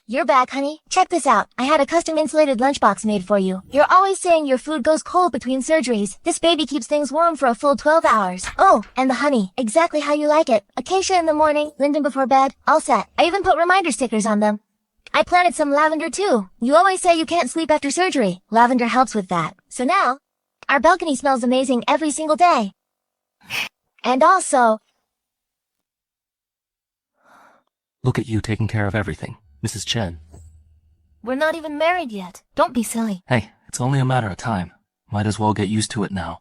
You're back, honey. Check this out. I had a custom insulated lunchbox made for you. You're always saying your food goes cold between surgeries. This baby keeps things warm for a full 12 hours. Oh, and the honey. Exactly how you like it. Acacia in the morning, Linden before bed. All set. I even put reminder stickers on them. I planted some lavender too. You always say you can't sleep after surgery. Lavender helps with that. So now, our balcony smells amazing every single day. And also... Look at you taking care of everything, Mrs. Chen. We're not even married yet. Don't be silly. Hey, it's only a matter of time. Might as well get used to it now.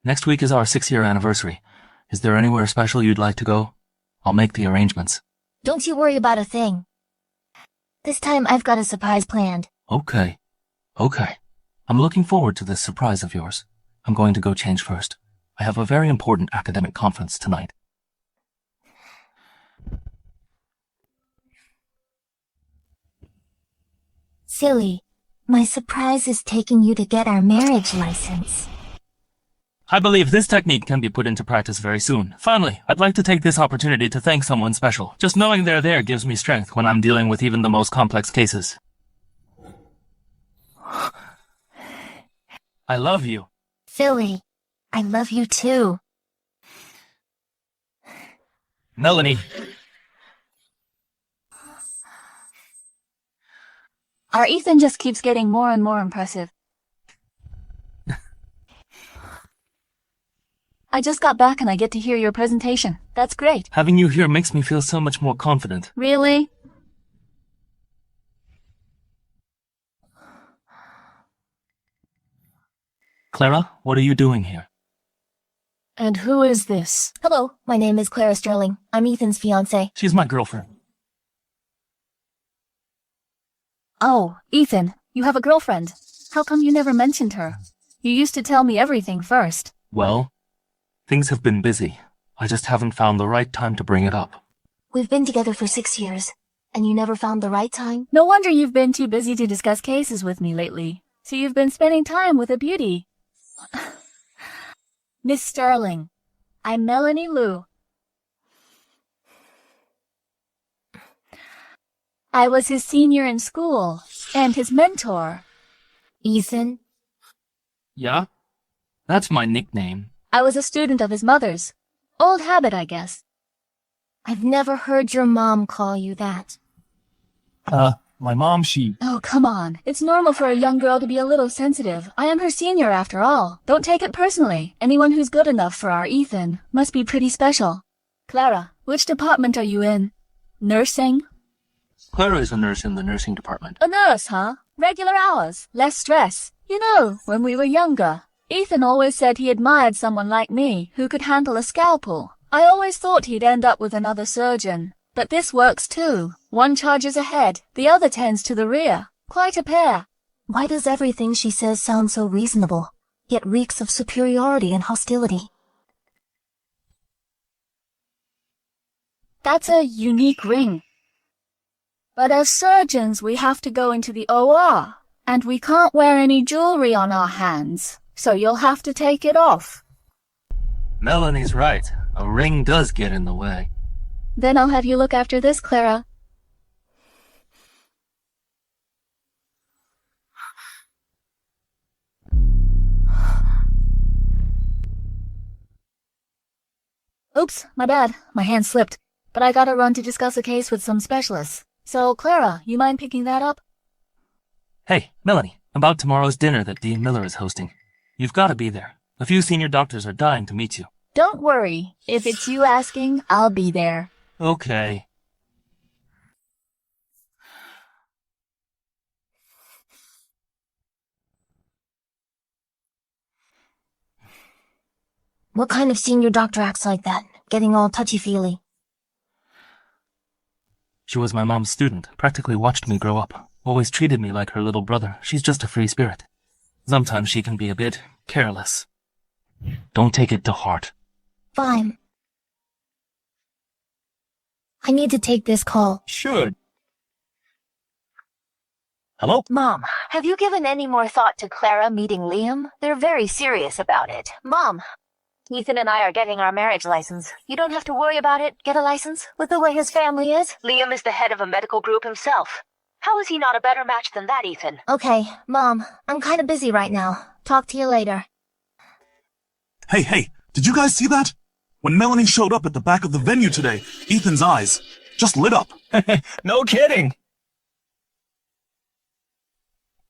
Next week is our 6-year anniversary. Is there anywhere special you'd like to go? I'll make the arrangements. Don't you worry about a thing. This time I've got a surprise planned. Okay. I'm looking forward to this surprise of yours. I'm going to go change first. I have a very important academic conference tonight. Silly. My surprise is taking you to get our marriage license. I believe this technique can be put into practice very soon. Finally, I'd like to take this opportunity to thank someone special. Just knowing they're there gives me strength when I'm dealing with even the most complex cases. I love you. Silly. I love you too. Melanie. Our Ethan just keeps getting more and more impressive. I just got back and I get to hear your presentation. That's great. Having you here makes me feel so much more confident. Really? Clara, what are you doing here? And who is this? Hello, my name is Clara Sterling. I'm Ethan's fiancée. She's my girlfriend. Oh, Ethan, you have a girlfriend. How come you never mentioned her? You used to tell me everything first. Well, things have been busy. I just haven't found the right time to bring it up. We've been together for 6 years, and you never found the right time? No wonder you've been too busy to discuss cases with me lately. So you've been spending time with a beauty. Miss Sterling, I'm Melanie Liu. I was his senior in school, and his mentor. Ethan? Yeah? That's my nickname. I was a student of his mother's. Old habit, I guess. I've never heard your mom call you that. My mom, she... Oh, come on. It's normal for a young girl to be a little sensitive. I am her senior after all. Don't take it personally. Anyone who's good enough for our Ethan must be pretty special. Clara, which department are you in? Nursing? Clara is a nurse in the nursing department. A nurse, huh? Regular hours, less stress. You know, when we were younger, Ethan always said he admired someone like me who could handle a scalpel. I always thought he'd end up with another surgeon. But this works too. One charges ahead, the other tends to the rear. Quite a pair. Why does everything she says sound so reasonable, yet reeks of superiority and hostility? That's a unique ring. But as surgeons, we have to go into the OR, and we can't wear any jewelry on our hands, so you'll have to take it off. Melanie's right. A ring does get in the way. Then I'll have you look after this, Clara. Oops, my bad. My hand slipped. But I gotta run to discuss a case with some specialists. So, Clara, you mind picking that up? Hey, Melanie, about tomorrow's dinner that Dean Miller is hosting. You've got to be there. A few senior doctors are dying to meet you. Don't worry. If it's you asking, I'll be there. Okay. What kind of senior doctor acts like that, getting all touchy-feely? She was my mom's student, practically watched me grow up. Always treated me like her little brother. She's just a free spirit. Sometimes she can be a bit careless. Don't take it to heart. Fine. I need to take this call. Sure. Hello? Mom, have you given any more thought to Clara meeting Liam? They're very serious about it. Mom, Ethan and I are getting our marriage license. You don't have to worry about it. Get a license. With the way his family is. Liam is the head of a medical group himself. How is he not a better match than that, Ethan? Okay, Mom, I'm kind of busy right now. Talk to you later. Hey, did you guys see that? When Melanie showed up at the back of the venue today, Ethan's eyes just lit up. No kidding!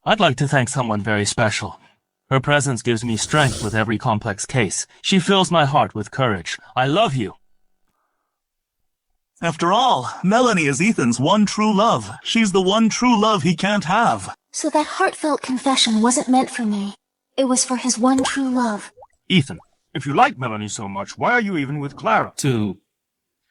I'd like to thank someone very special. Her presence gives me strength with every complex case. She fills my heart with courage. I love you. After all, Melanie is Ethan's one true love. She's the one true love he can't have. So that heartfelt confession wasn't meant for me. It was for his one true love. Ethan, if you like Melanie so much, why are you even with Clara? To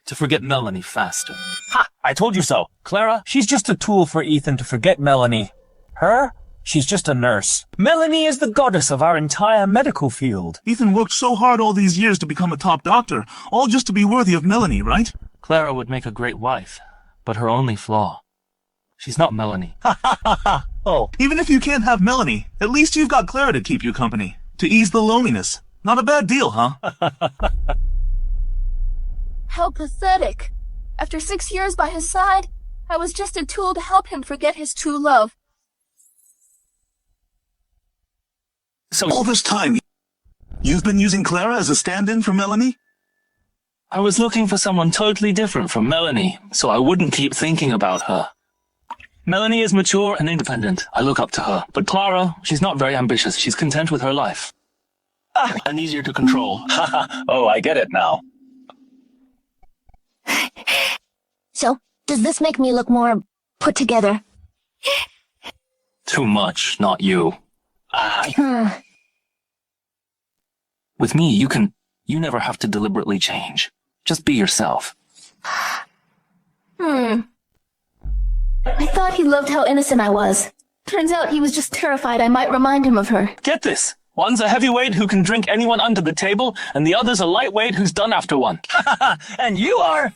forget Melanie faster. Ha! I told you so. Clara, she's just a tool for Ethan to forget Melanie. Her? She's just a nurse. Melanie is the goddess of our entire medical field. Ethan worked so hard all these years to become a top doctor, all just to be worthy of Melanie, right? Clara would make a great wife, but her only flaw, she's not Melanie. Oh, even if you can't have Melanie, at least you've got Clara to keep you company, to ease the loneliness. Not a bad deal, huh? How pathetic. After 6 years by his side, I was just a tool to help him forget his true love. So all this time, you've been using Clara as a stand-in for Melanie? I was looking for someone totally different from Melanie, so I wouldn't keep thinking about her. Melanie is mature and independent. I look up to her. But Clara, she's not very ambitious. She's content with her life. And easier to control. Oh, I get it now. So, does this make me look more put together? Too much, not you. With me, you never have to deliberately change. Just be yourself. I thought he loved how innocent I was. Turns out he was just terrified I might remind him of her. Get this. One's a heavyweight who can drink anyone under the table, and the other's a lightweight who's done after one. And you are...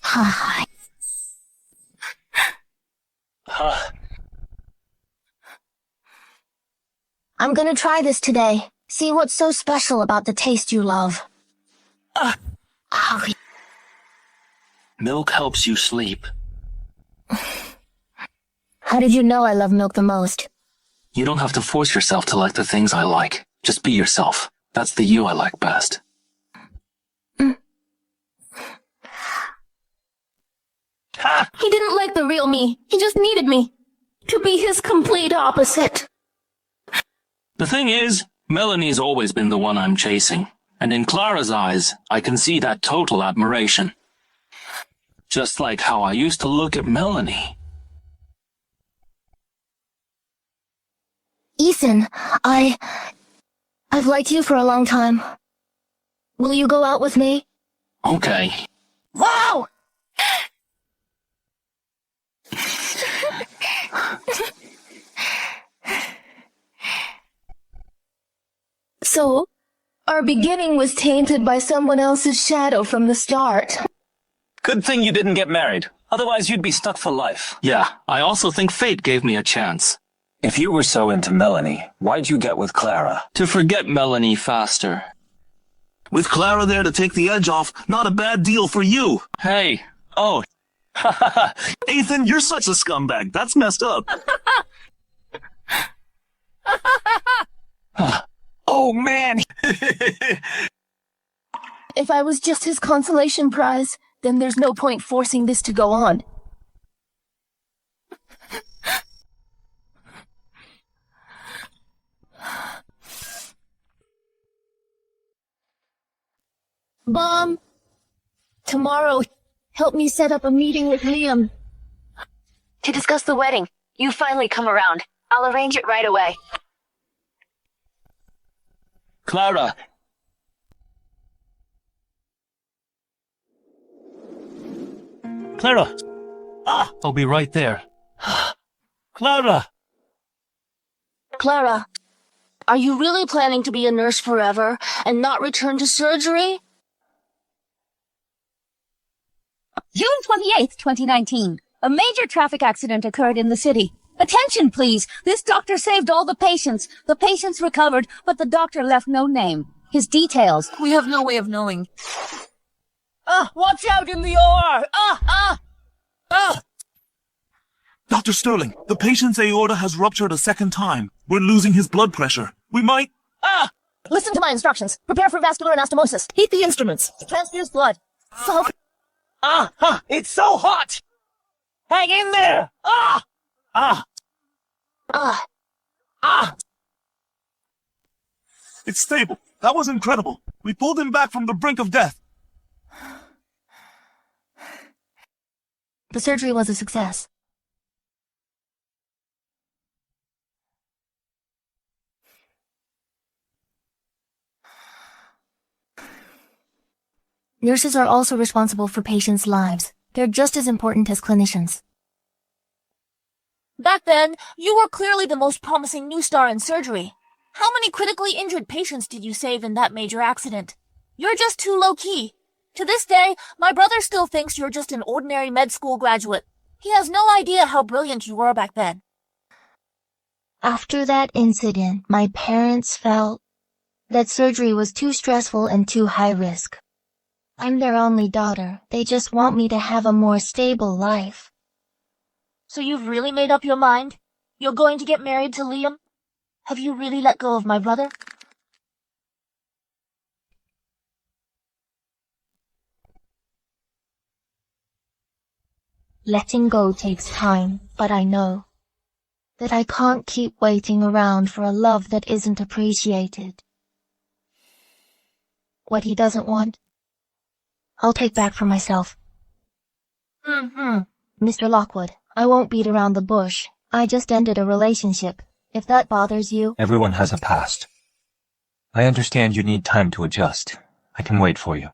I'm gonna try this today. See what's so special about the taste you love. Milk helps you sleep. How did you know I love milk the most? You don't have to force yourself to like the things I like. Just be yourself. That's the you I like best. He didn't like the real me. He just needed me to be his complete opposite. The thing is, Melanie's always been the one I'm chasing. And in Clara's eyes, I can see that total admiration. Just like how I used to look at Melanie. Ethan, I've liked you for a long time. Will you go out with me? Okay. Wow! So, our beginning was tainted by someone else's shadow from the start. Good thing you didn't get married. Otherwise, you'd be stuck for life. Yeah, I also think fate gave me a chance. If you were so into Melanie, why'd you get with Clara? To forget Melanie faster. With Clara there to take the edge off, not a bad deal for you. Hey. Oh. Ethan, you're such a scumbag. That's messed up. Oh, man! If I was just his consolation prize, then there's no point forcing this to go on. Mom, tomorrow, help me set up a meeting with Liam. To discuss the wedding. You finally come around. I'll arrange it right away. Clara. Clara. I'll be right there. Clara. Clara, are you really planning to be a nurse forever and not return to surgery? June 28th, 2019. A major traffic accident occurred in the city. Attention, please. This doctor saved all the patients. The patients recovered, but the doctor left no name. His details. We have no way of knowing. Watch out in the OR! Dr. Sterling, the patient's aorta has ruptured a second time. We're losing his blood pressure. We might... Listen to my instructions. Prepare for vascular anastomosis. Heat the instruments. Transfuse blood. It's so hot! Hang in there! It's stable. That was incredible. We pulled him back from the brink of death. The surgery was a success. Nurses are also responsible for patients' lives. They're just as important as clinicians. Back then, you were clearly the most promising new star in surgery. How many critically injured patients did you save in that major accident? You're just too low-key. To this day, my brother still thinks you're just an ordinary med school graduate. He has no idea how brilliant you were back then. After that incident, my parents felt that surgery was too stressful and too high risk. I'm their only daughter. They just want me to have a more stable life. So you've really made up your mind? You're going to get married to Liam? Have you really let go of my brother? Letting go takes time, but I know that I can't keep waiting around for a love that isn't appreciated. What he doesn't want, I'll take back for myself. Mr. Lockwood, I won't beat around the bush. I just ended a relationship. If that bothers you... Everyone has a past. I understand you need time to adjust. I can wait for you.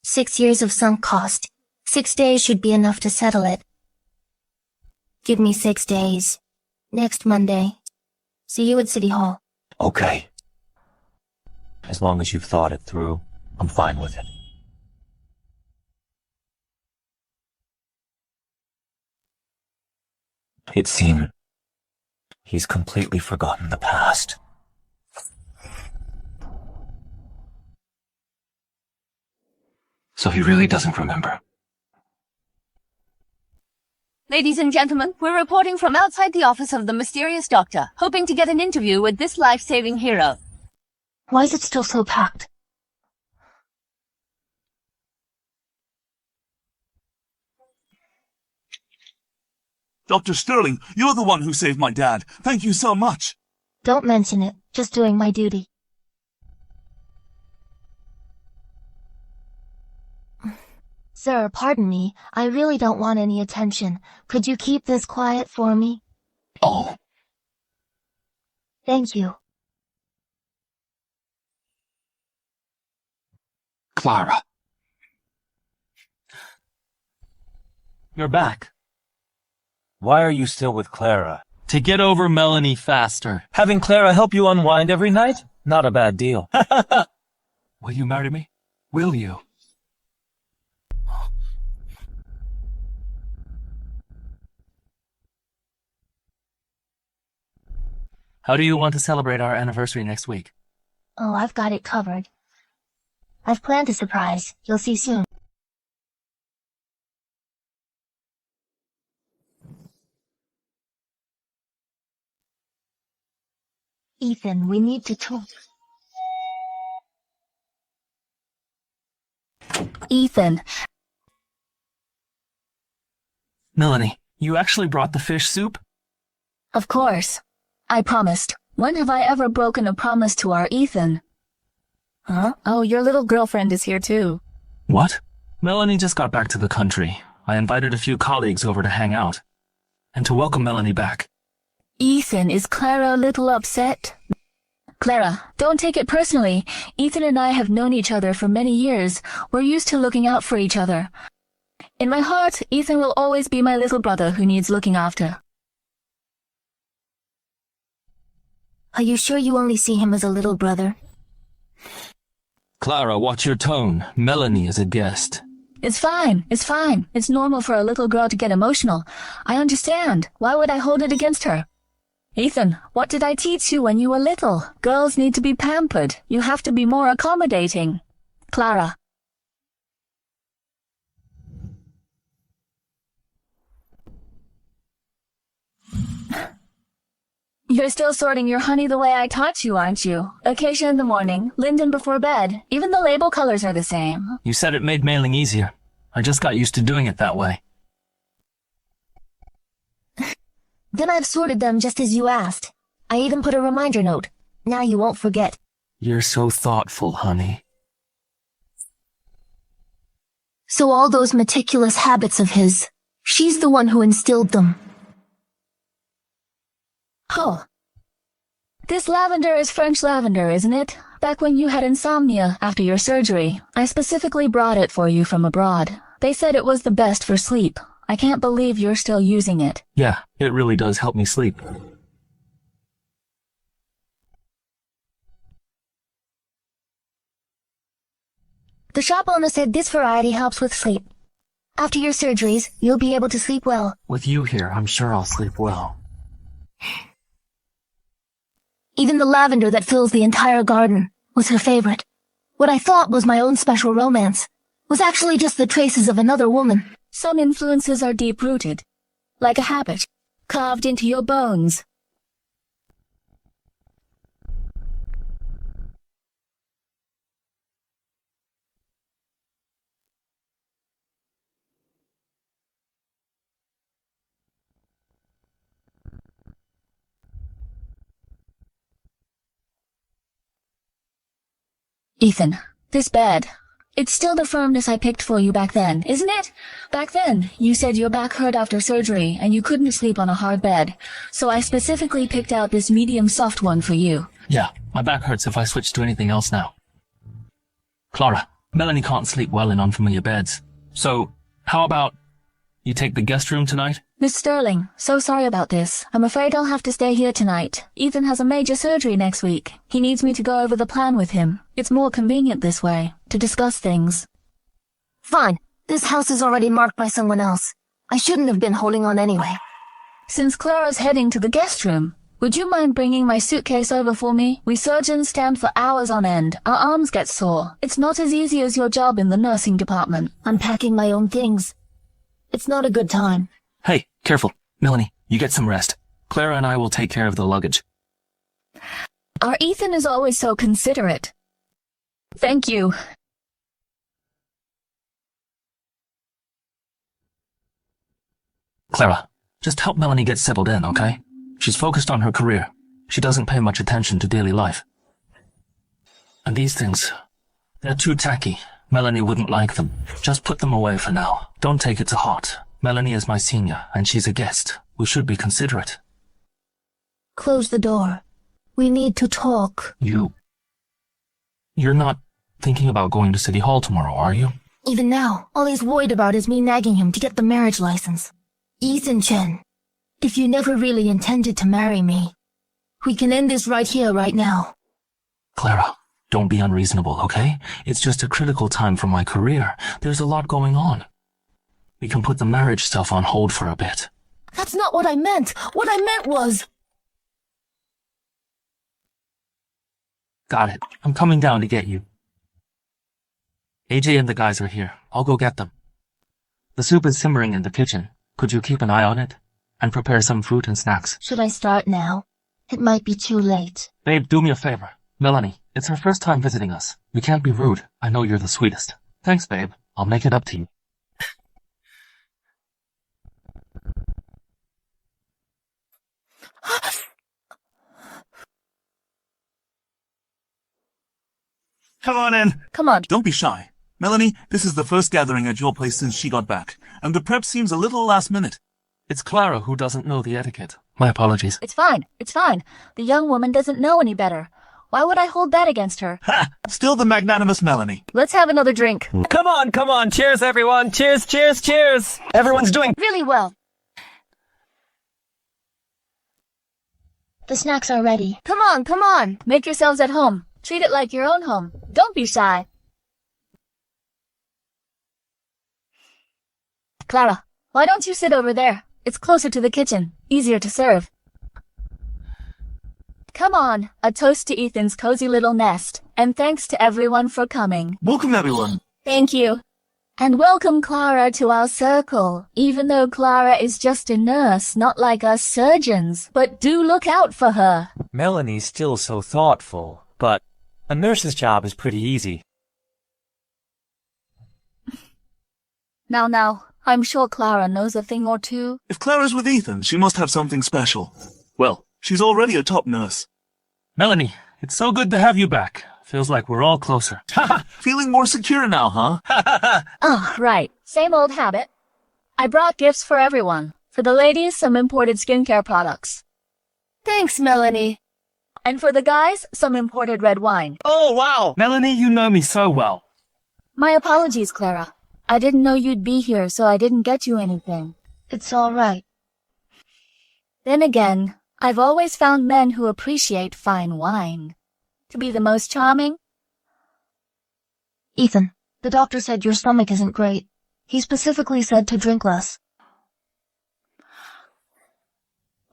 6 years of sunk cost. 6 days should be enough to settle it. Give me 6 days. Next Monday. See you at City Hall. Okay. As long as you've thought it through, I'm fine with it. It seems he's completely forgotten the past. So he really doesn't remember. Ladies and gentlemen, we're reporting from outside the office of the mysterious doctor, hoping to get an interview with this life-saving hero. Why is it still so packed? Dr. Sterling, you're the one who saved my dad. Thank you so much. Don't mention it. Just doing my duty. Sir, pardon me. I really don't want any attention. Could you keep this quiet for me? Oh, Thank you. Clara. You're back. Why are you still with Clara? To get over Melanie faster. Having Clara help you unwind every night? Not a bad deal. Will you marry me? Will you? How do you want to celebrate our anniversary next week? Oh, I've got it covered. I've planned a surprise. You'll see soon. Ethan, we need to talk. Ethan, Melanie, you actually brought the fish soup? of course. I promised. When have I ever broken a promise to our Ethan? Huh? Oh, your little girlfriend is here too. What? Melanie just got back to the country. I invited a few colleagues over to hang out. And to welcome Melanie back. Ethan, is Clara a little upset? Clara, don't take it personally. Ethan and I have known each other for many years. We're used to looking out for each other. In my heart, Ethan will always be my little brother who needs looking after. Are you sure you only see him as a little brother? Clara, watch your tone. Melanie is a guest. It's fine. It's fine. It's normal for a little girl to get emotional. I understand. Why would I hold it against her? Ethan, what did I teach you when you were little? Girls need to be pampered. You have to be more accommodating. Clara. You're still sorting your honey the way I taught you, aren't you? Acacia in the morning, linden before bed. Even the label colors are the same. You said it made mailing easier. I just got used to doing it that way. Then I've sorted them just as you asked. I even put a reminder note. Now you won't forget. You're so thoughtful, honey. So all those meticulous habits of his, she's the one who instilled them. Oh. This lavender is French lavender, isn't it? Back when you had insomnia after your surgery, I specifically brought it for you from abroad. They said it was the best for sleep. I can't believe you're still using it. Yeah, it really does help me sleep. The shop owner said this variety helps with sleep. After your surgeries, you'll be able to sleep well. With you here, I'm sure I'll sleep well. Even the lavender that fills the entire garden was her favorite. What I thought was my own special romance was actually just the traces of another woman. Some influences are deep-rooted, like a habit, carved into your bones. Ethan, this bed. It's still the firmness I picked for you back then, isn't it? Back then, you said your back hurt after surgery and you couldn't sleep on a hard bed, so I specifically picked out this medium soft one for you. Yeah, my back hurts if I switch to anything else now. Clara, Melanie can't sleep well in unfamiliar beds. So, how about you take the guest room tonight? Miss Sterling, so sorry about this. I'm afraid I'll have to stay here tonight. Ethan has a major surgery next week. He needs me to go over the plan with him. It's more convenient this way, to discuss things. Fine. This house is already marked by someone else. I shouldn't have been holding on anyway. Since Clara's heading to the guest room, would you mind bringing my suitcase over for me? We surgeons stand for hours on end. Our arms get sore. It's not as easy as your job in the nursing department. I'm packing my own things. It's not a good time. Hey, careful. Melanie, you get some rest. Clara and I will take care of the luggage. Our Ethan is always so considerate. Thank you. Clara, just help Melanie get settled in, okay? She's focused on her career. She doesn't pay much attention to daily life. And these things, they're too tacky. Melanie wouldn't like them. Just put them away for now. Don't take it to heart. Melanie is my senior, and she's a guest. We should be considerate. Close the door. We need to talk. You're not thinking about going to City Hall tomorrow, are you? Even now, all he's worried about is me nagging him to get the marriage license. Ethan Chen, if you never really intended to marry me, we can end this right here, right now. Clara, don't be unreasonable, okay? It's just a critical time for my career. There's a lot going on. We can put the marriage stuff on hold for a bit. That's not what I meant. What I meant was... Got it. I'm coming down to get you. AJ and the guys are here. I'll go get them. The soup is simmering in the kitchen. Could you keep an eye on it? And prepare some fruit and snacks. Should I start now? It might be too late. Babe, do me a favor. Melanie, it's her first time visiting us. We can't be rude. I know you're the sweetest. Thanks, babe. I'll make it up to you. Come on in. Come on. Don't be shy. Melanie, this is the first gathering at your place since she got back, and the prep seems a little last minute. It's Clara who doesn't know the etiquette. My apologies. It's fine. It's fine. The young woman doesn't know any better. Why would I hold that against her? Ha! Still the magnanimous Melanie. Let's have another drink. Come on, come on. Cheers, everyone. Cheers, cheers, cheers. Everyone's doing Really well. The snacks are ready. Come on, come on. Make yourselves at home. Treat it like your own home. Don't be shy. Clara, why don't you sit over there? It's closer to the kitchen, easier to serve. Come on, a toast to Ethan's cozy little nest, and thanks to everyone for coming. Welcome, everyone. Thank you. And welcome Clara to our circle, even though Clara is just a nurse, not like us surgeons. But do look out for her. Melanie's still so thoughtful, but a nurse's job is pretty easy. Now, I'm sure Clara knows a thing or two. If Clara's with Ethan, she must have something special. Well, she's already a top nurse. Melanie, it's so good to have you back. Feels like we're all closer. Feeling more secure now, huh? Oh, right. Same old habit. I brought gifts for everyone. For the ladies, some imported skincare products. Thanks, Melanie. And for the guys, some imported red wine. Oh, wow! Melanie, you know me so well. My apologies, Clara. I didn't know you'd be here, so I didn't get you anything. It's all right. Then again, I've always found men who appreciate fine wine to be the most charming. Ethan, the doctor said your stomach isn't great. He specifically said to drink less.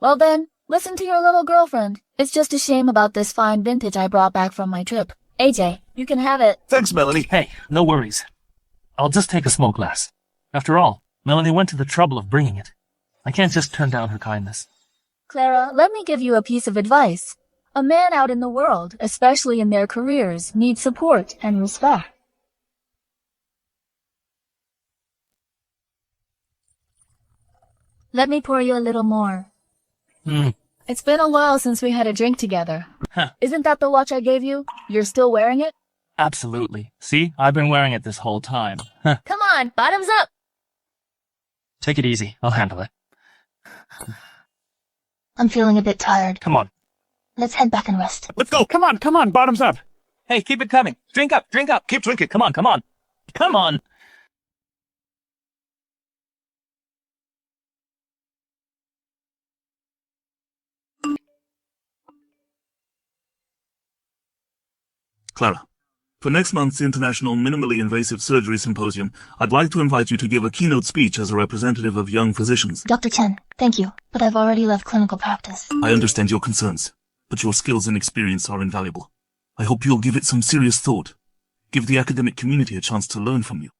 Well then, listen to your little girlfriend. It's just a shame about this fine vintage I brought back from my trip. AJ, you can have it. Thanks, Melanie. Hey, no worries. I'll just take a small glass. After all, Melanie went to the trouble of bringing it. I can't just turn down her kindness. Clara, let me give you a piece of advice. A man out in the world, especially in their careers, needs support and respect. Let me pour you a little more. It's been a while since we had a drink together. Huh. Isn't that the watch I gave you? You're still wearing it? Absolutely. See, I've been wearing it this whole time. Come on, bottoms up. Take it easy. I'll handle it. I'm feeling a bit tired. Come on. Let's head back and rest. Let's go! Come on, bottoms up! Hey, keep it coming. Drink up. Keep drinking. Come on. Come on. Clara, for next month's International Minimally Invasive Surgery Symposium, I'd like to invite you to give a keynote speech as a representative of young physicians. Dr. Chen, thank you, but I've already left clinical practice. I understand your concerns, but your skills and experience are invaluable. I hope you'll give it some serious thought. Give the academic community a chance to learn from you.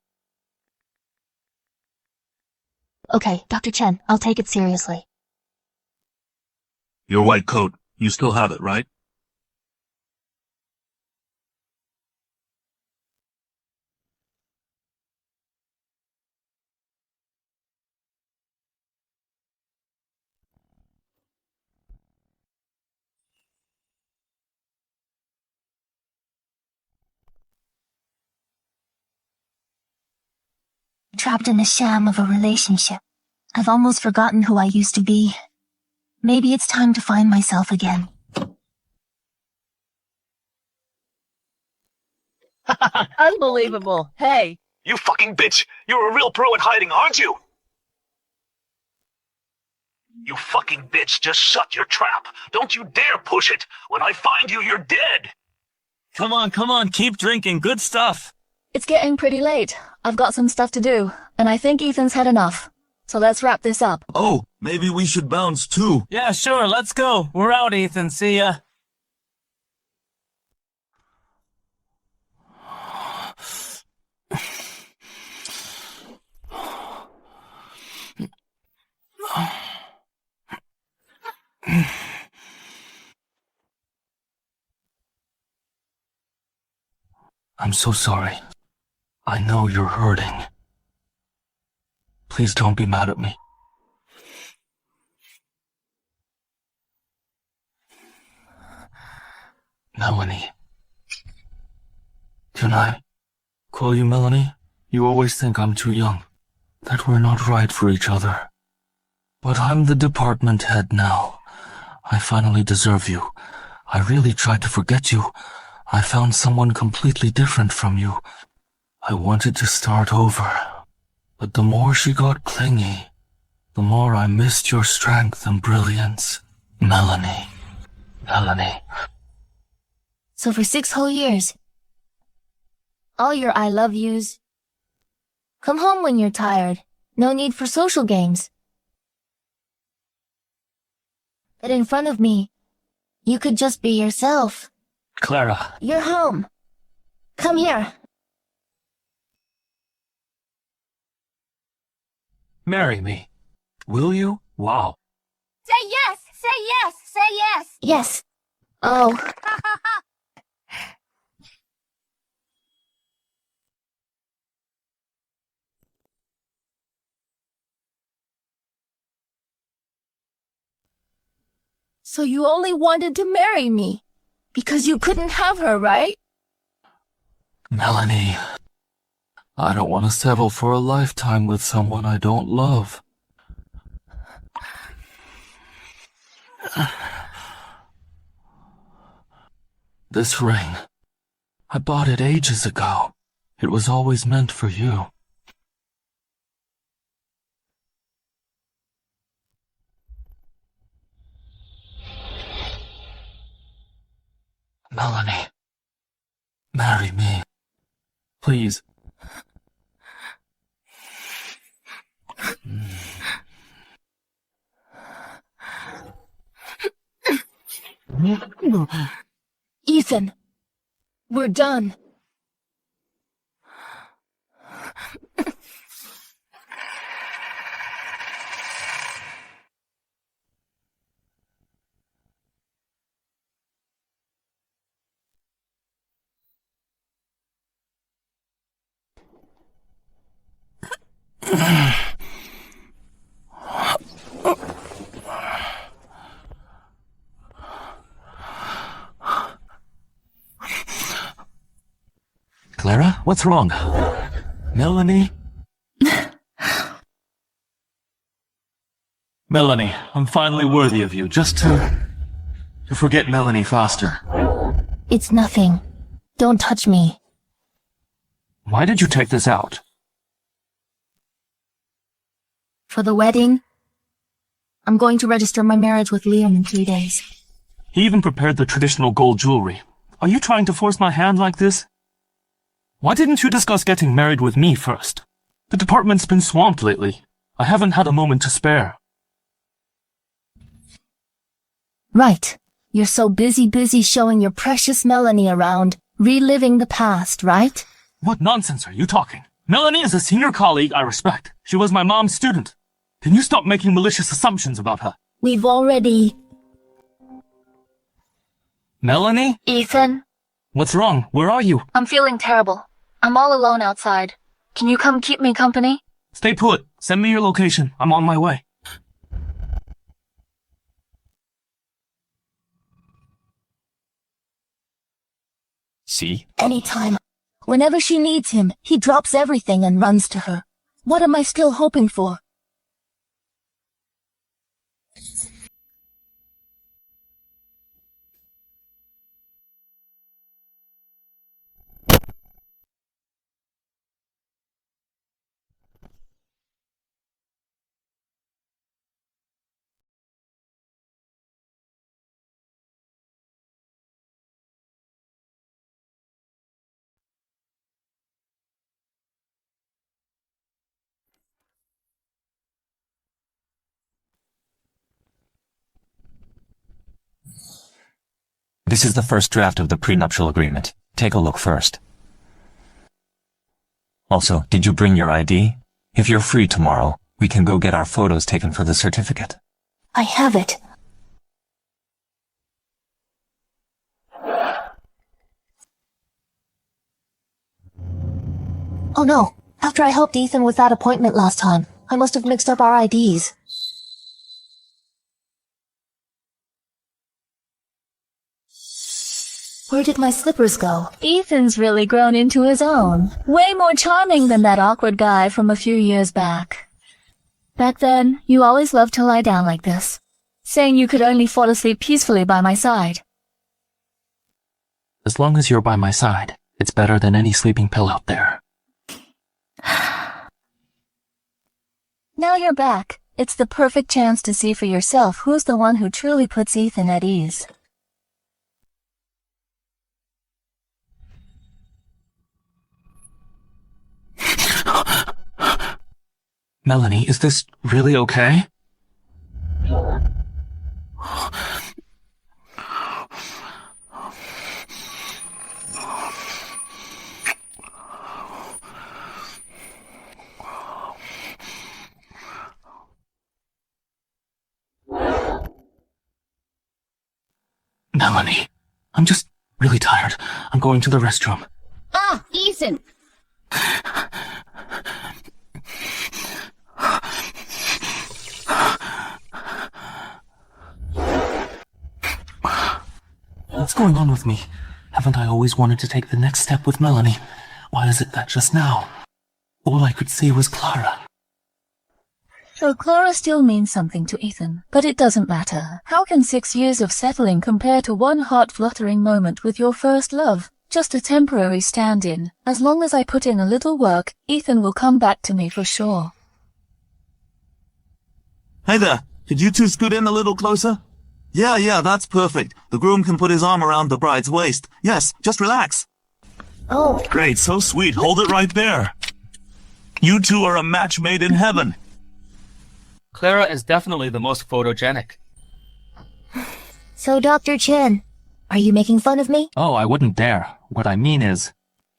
Okay, Dr. Chen, I'll take it seriously. Your white coat, you still have it, right? Trapped in the sham of a relationship. I've almost forgotten who I used to be. Maybe it's time to find myself again. Unbelievable. Hey. You fucking bitch! You're a real pro at hiding, aren't you? You fucking bitch, just shut your trap. Don't you dare push it. When I find you, you're dead. Come on. Keep drinking. Good stuff. It's getting pretty late. I've got some stuff to do, and I think Ethan's had enough. So let's wrap this up. Oh, maybe we should bounce too. Yeah, sure. Let's go. We're out, Ethan. See ya. I'm so sorry. I know you're hurting. Please don't be mad at me. Melanie. Can I call you Melanie? You always think I'm too young, that we're not right for each other. But I'm the department head now. I finally deserve you. I really tried to forget you. I found someone completely different from you. I wanted to start over, but the more she got clingy, the more I missed your strength and brilliance. Melanie. So for 6 whole years, all your I love yous. Come home when you're tired. No need for social games. But in front of me, you could just be yourself. Clara. You're home. Come here. Marry me. Will you? Wow. Say yes! Say yes! Say yes! Yes. Oh. So you only wanted to marry me because you couldn't have her, right? Melanie. I don't want to settle for a lifetime with someone I don't love. This ring. I bought it ages ago. It was always meant for you. Melanie. Marry me. Please. Ethan, we're done. Clara, what's wrong? Melanie? Melanie, I'm finally worthy of you, just to forget Melanie faster. It's nothing. Don't touch me. Why did you take this out? For the wedding, I'm going to register my marriage with Liam in 3 days. He even prepared the traditional gold jewelry. Are you trying to force my hand like this? Why didn't you discuss getting married with me first? The department's been swamped lately. I haven't had a moment to spare. Right. You're so busy showing your precious Melanie around, reliving the past, right? What nonsense are you talking? Melanie is a senior colleague I respect. She was my mom's student. Can you stop making malicious assumptions about her? We've already... Melanie? Ethan, What's wrong? Where are you? I'm feeling terrible. I'm all alone outside. Can you come keep me company? Stay put. Send me your location. I'm on my way. See? Anytime. Whenever she needs him, he drops everything and runs to her. What am I still hoping for? This is the first draft of the prenuptial agreement. Take a look first. Also, did you bring your ID? If you're free tomorrow, we can go get our photos taken for the certificate. I have it. Oh no. After I helped Ethan with that appointment last time, I must have mixed up our IDs. Where did my slippers go? Ethan's really grown into his own. Way more charming than that awkward guy from a few years back. Back then, you always loved to lie down like this, saying you could only fall asleep peacefully by my side. As long as you're by my side, it's better than any sleeping pill out there. Now you're back. It's the perfect chance to see for yourself who's the one who truly puts Ethan at ease. Melanie, is this really okay? Melanie, I'm just really tired. I'm going to the restroom. Ah, Ethan! What's going on with me? Haven't I always wanted to take the next step with Melanie? Why is it that just now, all I could see was Clara? So Clara still means something to Ethan, but it doesn't matter. How can 6 years of settling compare to one heart-fluttering moment with your first love? Just a temporary stand-in. As long as I put in a little work, Ethan will come back to me for sure. Hey there, could you two scoot in a little closer? Yeah, that's perfect. The groom can put his arm around the bride's waist. Yes, just relax. Oh, Great, so sweet. Hold it right there. You two are a match made in heaven. Clara is definitely the most photogenic. so Dr. Chen, are you making fun of me? Oh, I wouldn't dare. What I mean is,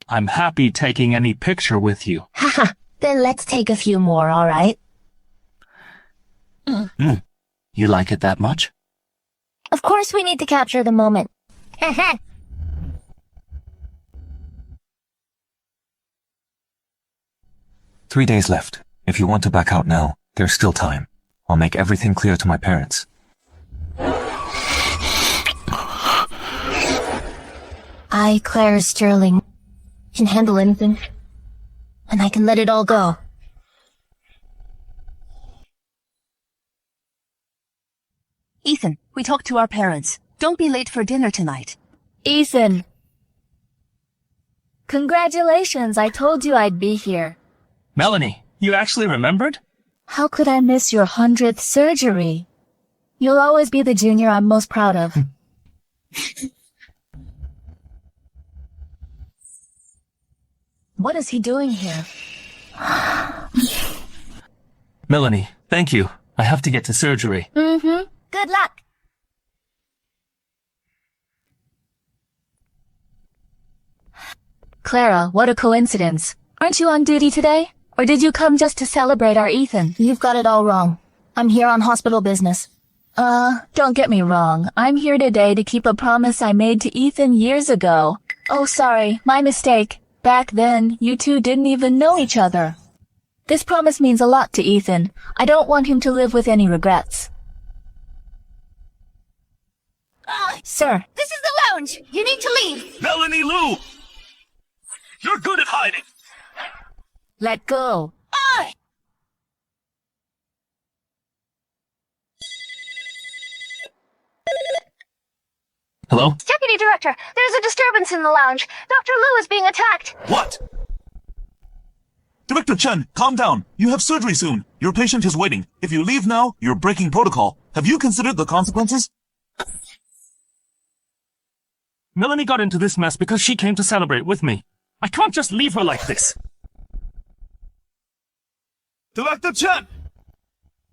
I'm happy taking any picture with you. Haha, then let's take a few more, alright? You like it that much? Of course we need to capture the moment. Haha. 3 days left. If you want to back out now, there's still time. I'll make everything clear to my parents. I, Clara Sterling, can handle anything. And I can let it all go. Ethan, we talked to our parents. Don't be late for dinner tonight. Ethan. Congratulations, I told you I'd be here. Melanie, you actually remembered? How could I miss your 100th surgery? You'll always be the junior I'm most proud of. What is he doing here? Melanie, thank you. I have to get to surgery. Good luck. Clara, what a coincidence. Aren't you on duty today? Or did you come just to celebrate our Ethan? You've got it all wrong. I'm here on hospital business. Don't get me wrong. I'm here today to keep a promise I made to Ethan years ago. Oh, sorry, my mistake. Back then, you two didn't even know each other. This promise means a lot to Ethan. I don't want him to live with any regrets. Sir, This is the lounge! You need to leave! Melanie Lou! You're good at hiding. Let go. Hello? Deputy Director, there's a disturbance in the lounge. Dr. Liu is being attacked. What? Director Chen, calm down. You have surgery soon. Your patient is waiting. If you leave now, you're breaking protocol. Have you considered the consequences? Melanie got into this mess because she came to celebrate with me. I can't just leave her like this. Director Chen!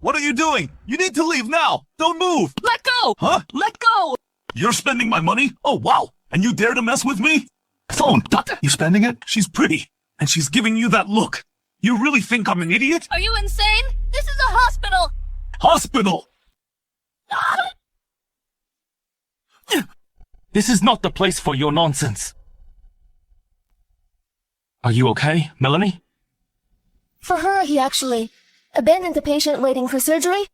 What are you doing? You need to leave now. Don't move. Let go! Huh? Let go! You're spending my money? Oh, wow. And you dare to mess with me? Phone, doctor. You spending it? She's pretty. And she's giving you that look. You really think I'm an idiot? Are you insane? This is a hospital! Hospital! This is not the place for your nonsense. Are you okay, Melanie? For her, he actually abandoned the patient waiting for surgery.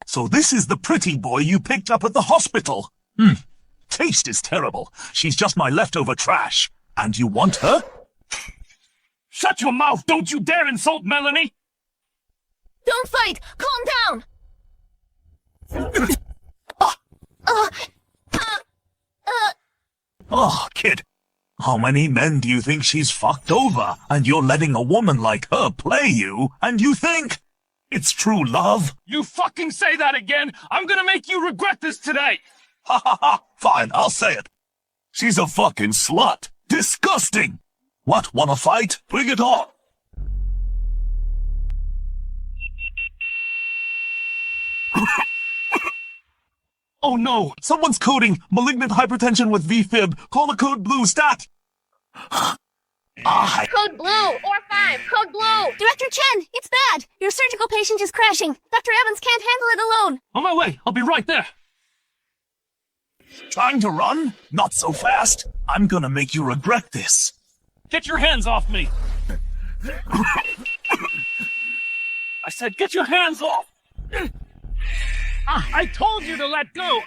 So this is the pretty boy you picked up at the hospital. Taste is terrible. She's just my leftover trash. And you want her? Shut your mouth! Don't you dare insult Melanie! Don't fight! Calm down! Oh, kid. How many men do you think she's fucked over? And you're letting a woman like her play you? And you think it's true love? You fucking say that again! I'm gonna make you regret this today! Ha ha ha! Fine, I'll say it. She's a fucking slut. Disgusting! What, wanna fight? Bring it on! Oh no! Someone's coding malignant hypertension with VFib. Call the code blue stat! Code blue or 5. Code blue. Director Chen, it's bad. Your surgical patient is crashing. Dr. Evans can't handle it alone. On my way. I'll be right there. Trying to run? Not so fast. I'm gonna make you regret this. Get your hands off me! I said, get your hands off! I told you to let go!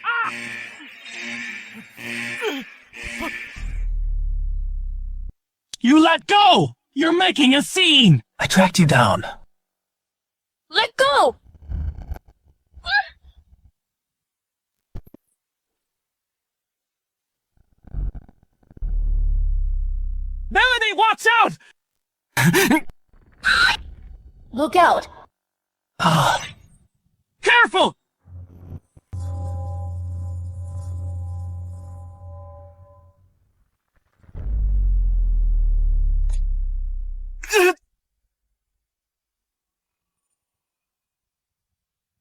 You let go! You're making a scene! I tracked you down. Let go. Melanie, watch out! Look out. Careful!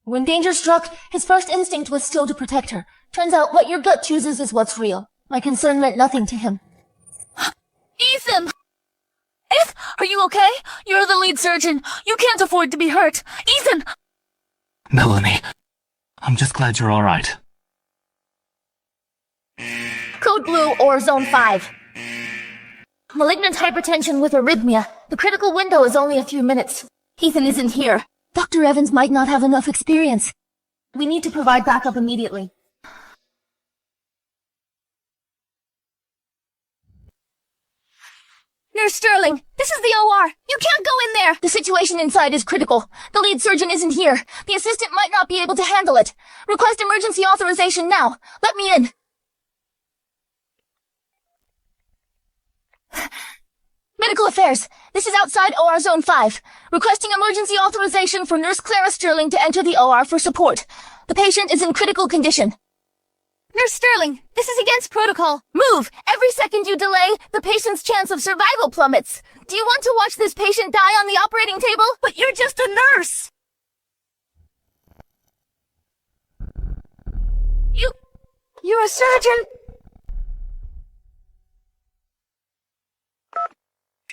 When danger struck, his first instinct was still to protect her. Turns out what your gut chooses is what's real. My concern meant nothing to him. Ethan! Are you okay? You're the lead surgeon. You can't afford to be hurt. Ethan! Melanie, I'm just glad you're alright. Code blue or zone 5. Malignant hypertension with arrhythmia. The critical window is only a few minutes. Ethan isn't here. Dr. Evans might not have enough experience. We need to provide backup immediately. Nurse Sterling, this is the OR. You can't go in there. The situation inside is critical. The lead surgeon isn't here. The assistant might not be able to handle it. Request emergency authorization now. Let me in. Medical Affairs. This is outside OR Zone 5. Requesting emergency authorization for Nurse Clara Sterling to enter the OR for support. The patient is in critical condition. Nurse Sterling, this is against protocol. Move! Every second you delay, the patient's chance of survival plummets. Do you want to watch this patient die on the operating table? But you're just a nurse! You're a surgeon!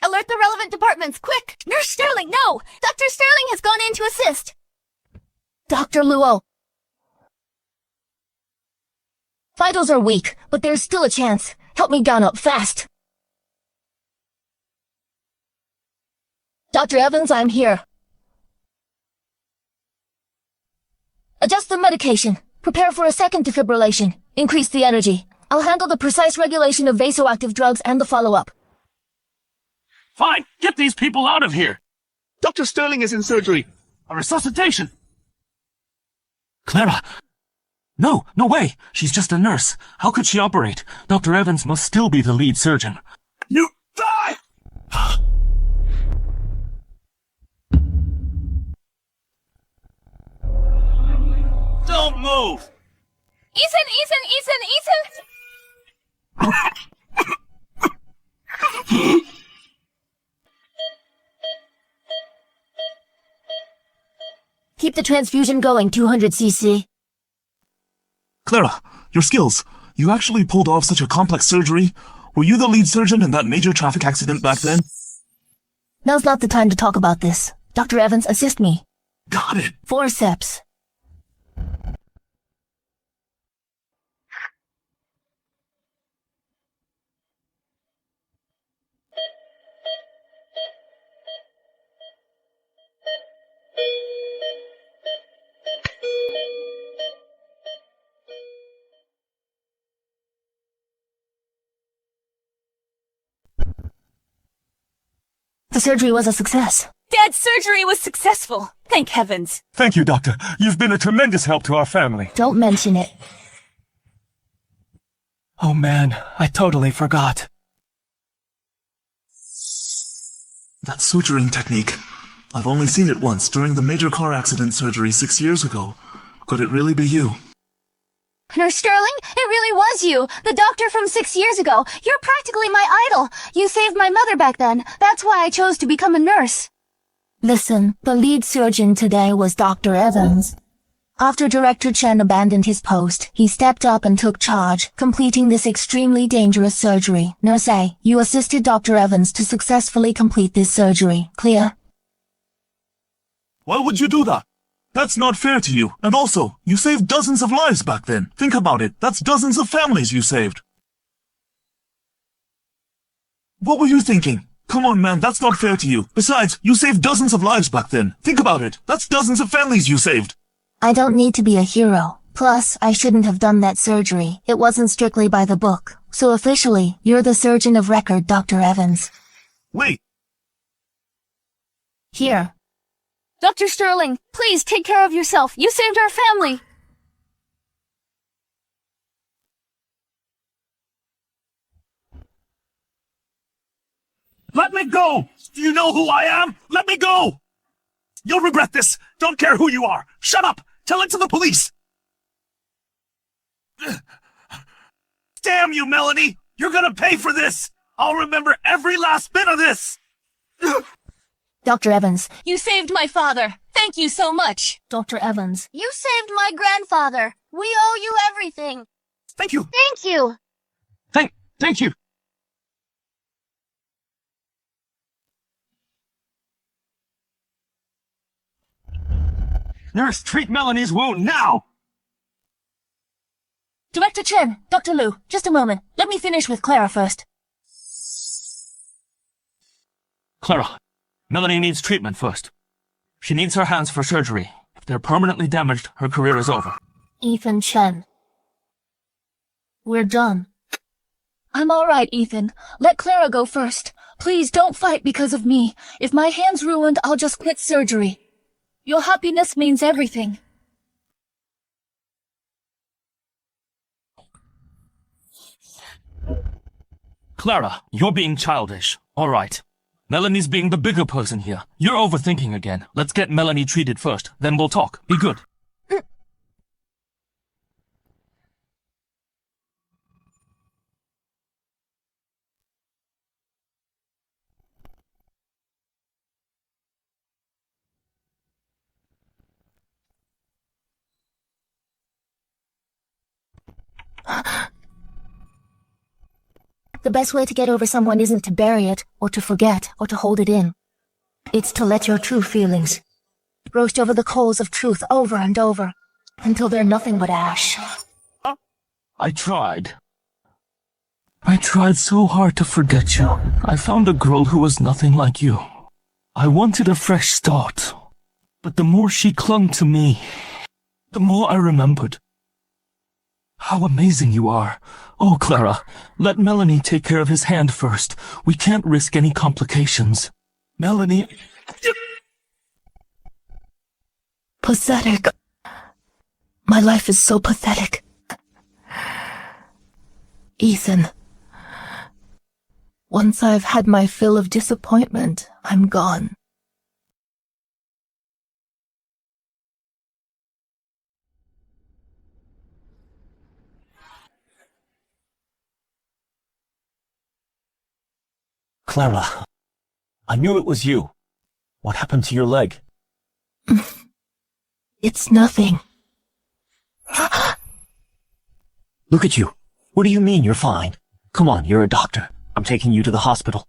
Alert the relevant departments, quick! Nurse Sterling, no! Dr. Sterling has gone in to assist! Dr. Luo. Vitals are weak, but there's still a chance. Help me gown up fast. Dr. Evans, I'm here. Adjust the medication. Prepare for a second defibrillation. Increase the energy. I'll handle the precise regulation of vasoactive drugs and the follow-up. Fine, get these people out of here! Dr. Sterling is in surgery. A resuscitation! Clara! No way! She's just a nurse. How could she operate? Dr. Evans must still be the lead surgeon. You die! Don't move! Ethan! Keep the transfusion going, 200 cc. Clara, your skills. You actually pulled off such a complex surgery. Were you the lead surgeon in that major traffic accident back then? Now's not the time to talk about this. Dr. Evans, assist me. Got it. Forceps. The surgery was a success. Dad's surgery was successful. Thank heavens. Thank you, Doctor. You've been a tremendous help to our family. Don't mention it. Oh man, I totally forgot. That suturing technique. I've only seen it once during the major car accident surgery 6 years ago. Could it really be you? Nurse Sterling, it really was you, the doctor from 6 years ago. You're practically my idol. You saved my mother back then. That's why I chose to become a nurse. Listen, the lead surgeon today was Dr. Evans. After Director Chen abandoned his post, he stepped up and took charge, completing this extremely dangerous surgery. Nurse A, you assisted Dr. Evans to successfully complete this surgery. Clear? Why would you do that? That's not fair to you. And also, you saved dozens of lives back then. Think about it. That's dozens of families you saved. What were you thinking? Come on, man, that's not fair to you. Besides, you saved dozens of lives back then. Think about it. That's dozens of families you saved. I don't need to be a hero. Plus, I shouldn't have done that surgery. It wasn't strictly by the book. So officially, you're the surgeon of record, Dr. Evans. Wait. Here. Dr. Sterling, please take care of yourself. You saved our family. Let me go! Do you know who I am? Let me go! You'll regret this. Don't care who you are. Shut up! Tell it to the police! Damn you, Melanie! You're gonna pay for this! I'll remember every last bit of this! Dr. Evans. You saved my father. Thank you so much. Dr. Evans. You saved my grandfather. We owe you everything. Thank you! Thank you. Thank you. Nurse, treat Melanie's wound now! Director Chen, Dr. Liu, just a moment. Let me finish with Clara first. Clara, Melanie needs treatment first. She needs her hands for surgery. If they're permanently damaged, her career is over. Ethan Chen. We're done. I'm all right, Ethan. Let Clara go first. Please don't fight because of me. If my hand's ruined, I'll just quit surgery. Your happiness means everything. Clara, you're being childish. All right. Melanie's being the bigger person here. You're overthinking again. Let's get Melanie treated first, then we'll talk. Be good. The best way to get over someone isn't to bury it, or to forget, or to hold it in. It's to let your true feelings Roast over the coals of truth over and over. until they're nothing but ash. I tried. I tried so hard to forget you. I found a girl who was nothing like you. I wanted a fresh start. But the more she clung to me, the more I remembered. How amazing you are. Oh, Clara, let Melanie take care of his hand first. We can't risk any complications. Melanie... Pathetic. My life is so pathetic. Ethan. Once I've had my fill of disappointment, I'm gone. Clara, I knew it was you. What happened to your leg? It's nothing. Look at you. What do you mean you're fine? Come on, you're a doctor. I'm taking you to the hospital.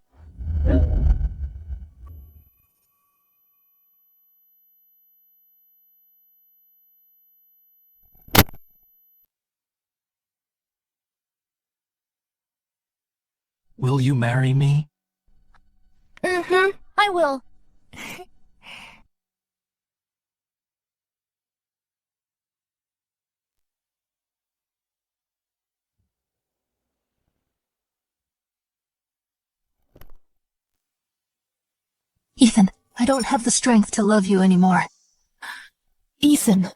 Will you marry me? I will. Ethan, I don't have the strength to love you anymore. Ethan,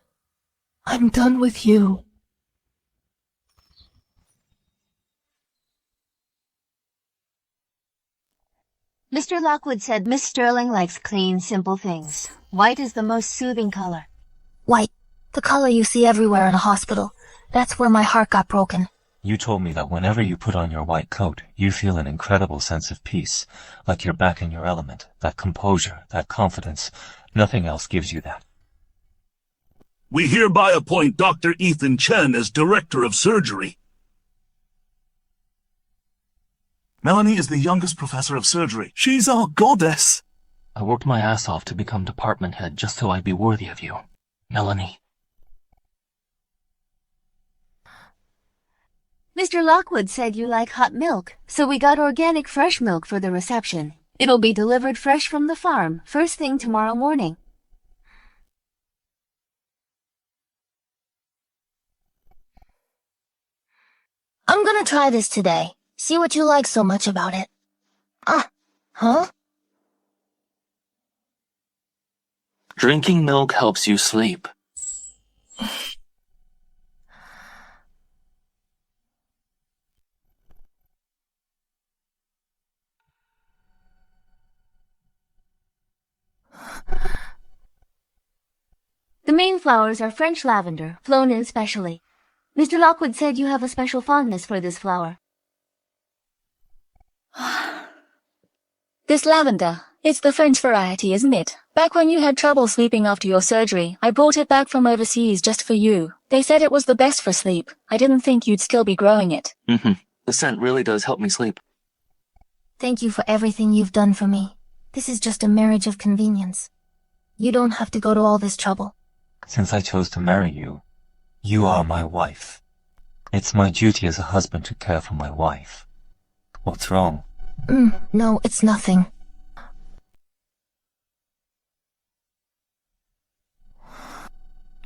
I'm done with you. Mr. Lockwood said Miss Sterling likes clean, simple things. White is the most soothing color. White. The color you see everywhere in a hospital. That's where my heart got broken. You told me that whenever you put on your white coat, you feel an incredible sense of peace, like you're back in your element, that composure, that confidence. Nothing else gives you that. We hereby appoint Dr. Ethan Chen as Director of Surgery. Melanie is the youngest professor of surgery. She's our goddess. I worked my ass off to become department head just so I'd be worthy of you. Melanie. Mr. Lockwood said you like hot milk, so we got organic fresh milk for the reception. It'll be delivered fresh from the farm, first thing tomorrow morning. I'm gonna try this today. See what you like so much about it. Huh? Drinking milk helps you sleep. The main flowers are French lavender, flown in specially. Mr. Lockwood said you have a special fondness for this flower. This lavender. It's the French variety, isn't it? Back when you had trouble sleeping after your surgery, I brought it back from overseas just for you. They said it was the best for sleep. I didn't think you'd still be growing it. The scent really does help me sleep. Thank you for everything you've done for me. This is just a marriage of convenience. You don't have to go to all this trouble. Since I chose to marry you, you are my wife. It's my duty as a husband to care for my wife. What's wrong? No, it's nothing.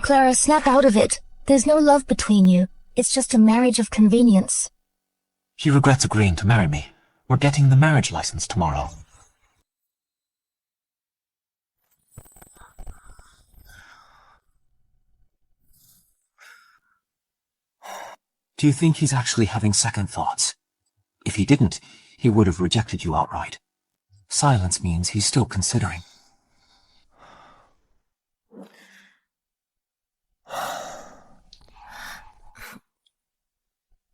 Clara, snap out of it. There's no love between you. It's just a marriage of convenience. He regrets agreeing to marry me. We're getting the marriage license tomorrow. Do you think he's actually having second thoughts? If he didn't, he would have rejected you outright. Silence means he's still considering.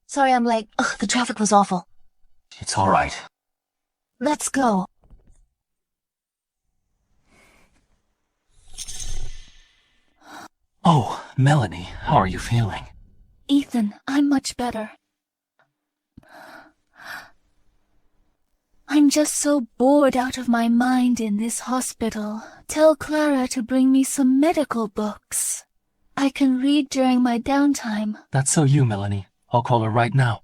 Sorry I'm late. Ugh, the traffic was awful. It's all right. Let's go. Oh, Melanie, how are you feeling? Ethan, I'm much better. I'm just so bored out of my mind in this hospital. Tell Clara to bring me some medical books. I can read during my downtime. That's so you, Melanie. I'll call her right now.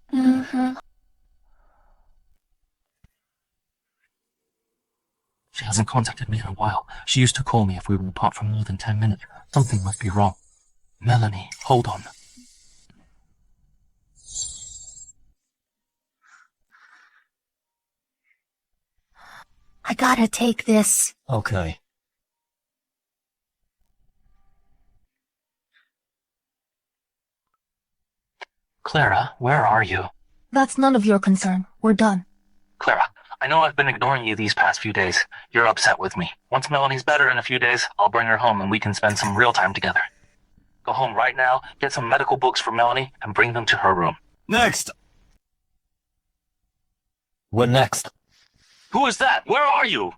She hasn't contacted me in a while. She used to call me if we were apart for more than 10 minutes. Something must be wrong. Melanie, hold on. I gotta take this. Okay. Clara, where are you? That's none of your concern. We're done. Clara, I know I've been ignoring you these past few days. You're upset with me. Once Melanie's better in a few days, I'll bring her home and we can spend some real time together. Go home right now, get some medical books for Melanie, and bring them to her room. Next! What next? Who is that? Where are you?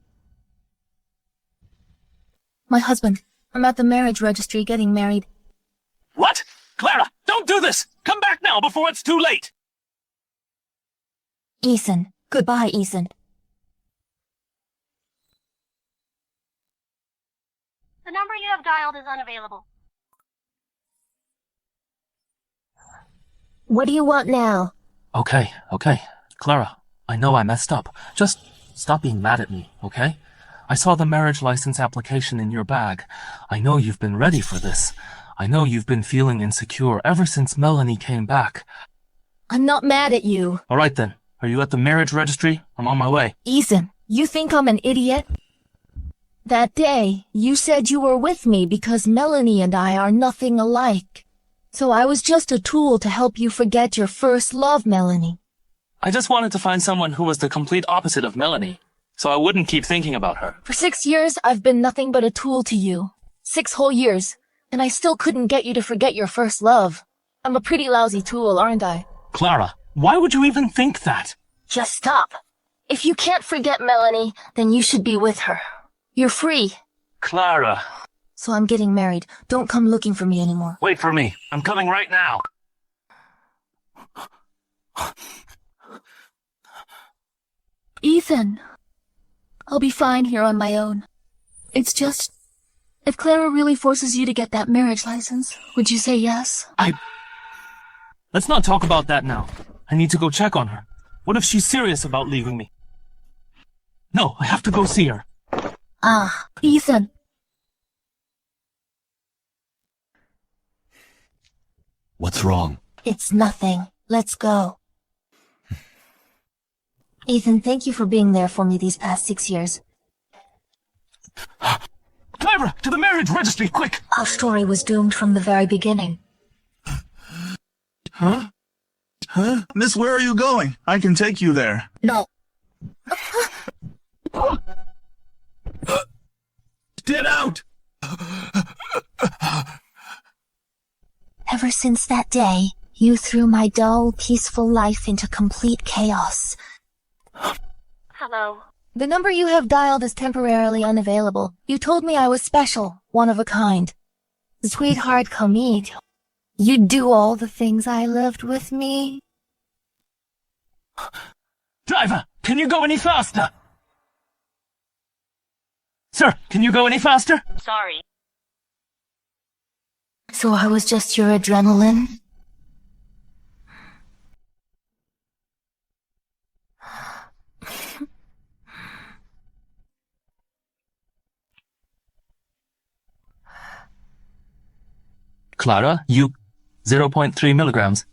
My husband. I'm at the marriage registry getting married. What? Clara, don't do this! Come back now before it's too late! Ethan. Goodbye, Ethan. The number you have dialed is unavailable. What do you want now? Okay. Clara, I know I messed up. Just stop being mad at me, okay? I saw the marriage license application in your bag. I know you've been ready for this. I know you've been feeling insecure ever since Melanie came back. I'm not mad at you. All right then. Are you at the marriage registry? I'm on my way. Ethan, you think I'm an idiot? That day, you said you were with me because Melanie and I are nothing alike. So I was just a tool to help you forget your first love, Melanie. I just wanted to find someone who was the complete opposite of Melanie, so I wouldn't keep thinking about her. For 6 years, I've been nothing but a tool to you. 6 whole years. And I still couldn't get you to forget your first love. I'm a pretty lousy tool, aren't I? Clara, why would you even think that? Just stop. If you can't forget Melanie, then you should be with her. You're free. Clara, So I'm getting married. Don't come looking for me anymore. Wait for me. I'm coming right now. Ethan, I'll be fine here on my own. It's just, if Clara really forces you to get that marriage license, would you say yes? Let's not talk about that now. I need to go check on her. What if she's serious about leaving me? No, I have to go see her. Ethan. What's wrong? It's nothing. Let's go. Ethan, thank you for being there for me these past 6 years. Clara, to the marriage registry, quick! Our story was doomed from the very beginning. Huh? Miss, where are you going? I can take you there. No. Get out! Ever since that day, you threw my dull, peaceful life into complete chaos. Hello. The number you have dialed is temporarily unavailable. You told me I was special, one of a kind. Sweetheart, commit. You'd do all the things I loved with me. Driver, can you go any faster? Sir, can you go any faster? Sorry. So I was just your adrenaline? Clara, you 0.3 milligrams.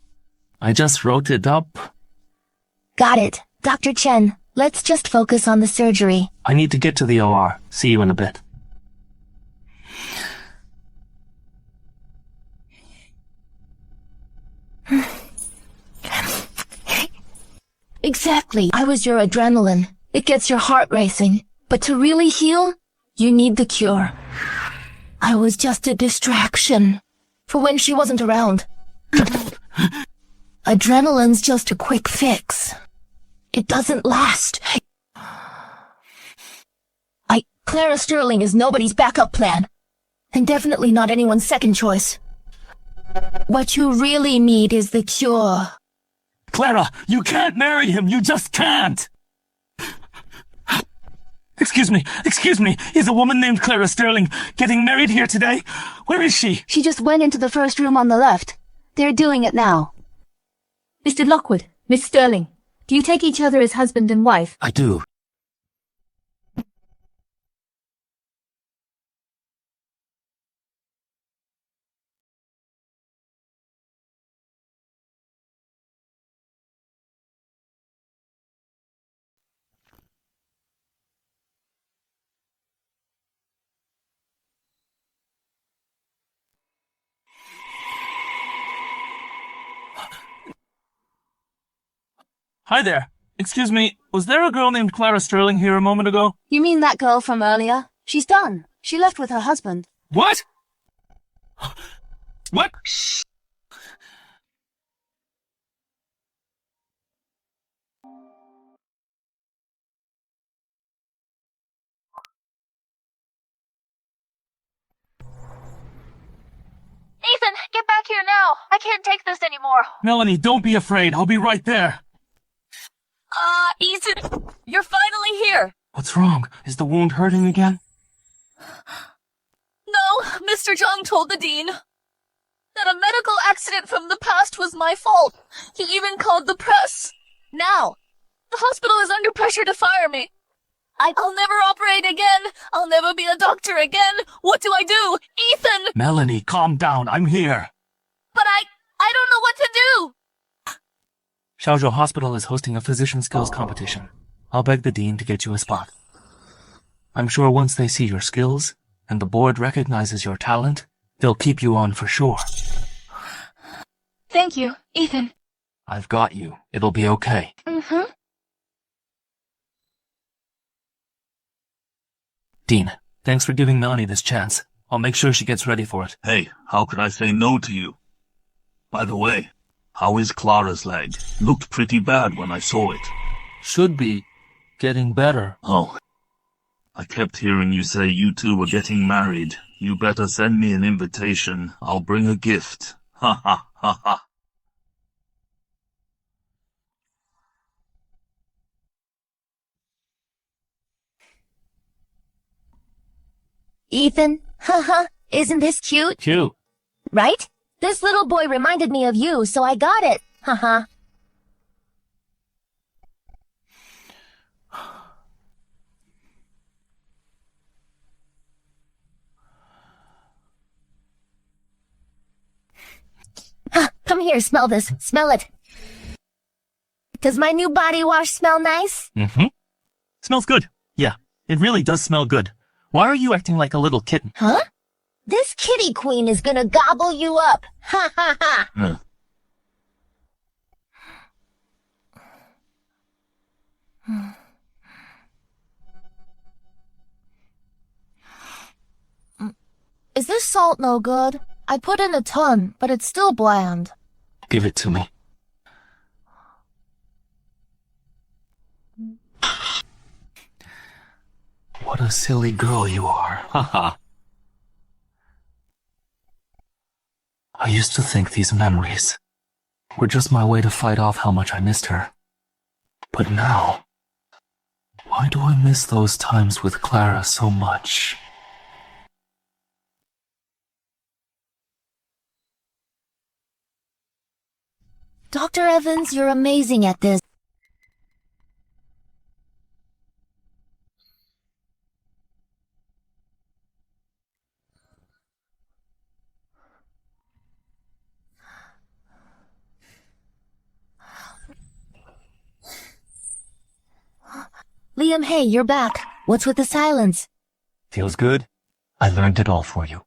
I just wrote it up. Got it. Dr. Chen, let's just focus on the surgery. I need to get to the OR. See you in a bit. Exactly. I was your adrenaline. It gets your heart racing. But to really heal, you need the cure. I was just a distraction. For when she wasn't around. Adrenaline's just a quick fix. It doesn't last. Clara Sterling is nobody's backup plan. And definitely not anyone's second choice. What you really need is the cure. Clara, you can't marry him. You just can't. Excuse me. Is a woman named Clara Sterling getting married here today? Where is she? She just went into the first room on the left. They're doing it now. Mr. Lockwood, Miss Sterling, do you take each other as husband and wife? I do. Hi there. Excuse me, was there a girl named Clara Sterling here a moment ago? You mean that girl from earlier? She's done. She left with her husband. What? What? Shh. Ethan, get back here now. I can't take this anymore. Melanie, don't be afraid. I'll be right there. Ethan, you're finally here. What's wrong? Is the wound hurting again? No, Mr. Zhang told the dean that a medical accident from the past was my fault. He even called the press. Now, the hospital is under pressure to fire me. I'll never operate again. I'll never be a doctor again. What do I do? Ethan! Melanie, calm down. I'm here. But I don't know what to do. Xiaozhou Hospital is hosting a physician skills competition. I'll beg the dean to get you a spot. I'm sure once they see your skills, and the board recognizes your talent, they'll keep you on for sure. Thank you, Ethan. I've got you. It'll be okay. Mm-hmm. Dean, thanks for giving Melanie this chance. I'll make sure she gets ready for it. Hey, how could I say no to you? By the way, how is Clara's leg? Looked pretty bad when I saw it. Should be getting better. Oh. I kept hearing you say you two were getting married. You better send me an invitation. I'll bring a gift. Ha ha ha ha. Ethan, haha, isn't this cute? Cute. Right? This little boy reminded me of you, so I got it. Haha. Come here, smell this. Smell it. Does my new body wash smell nice? Mm-hmm. Smells good. Yeah, it really does smell good. Why are you acting like a little kitten? Huh? This kitty queen is gonna gobble you up. Ha ha ha. Is this salt no good? I put in a ton, but it's still bland. Give it to me. What a silly girl you are. Haha. I used to think these memories were just my way to fight off how much I missed her. But now, why do I miss those times with Clara so much? Dr. Evans, you're amazing at this. Liam, hey, you're back. What's with the silence? Feels good? I learned it all for you.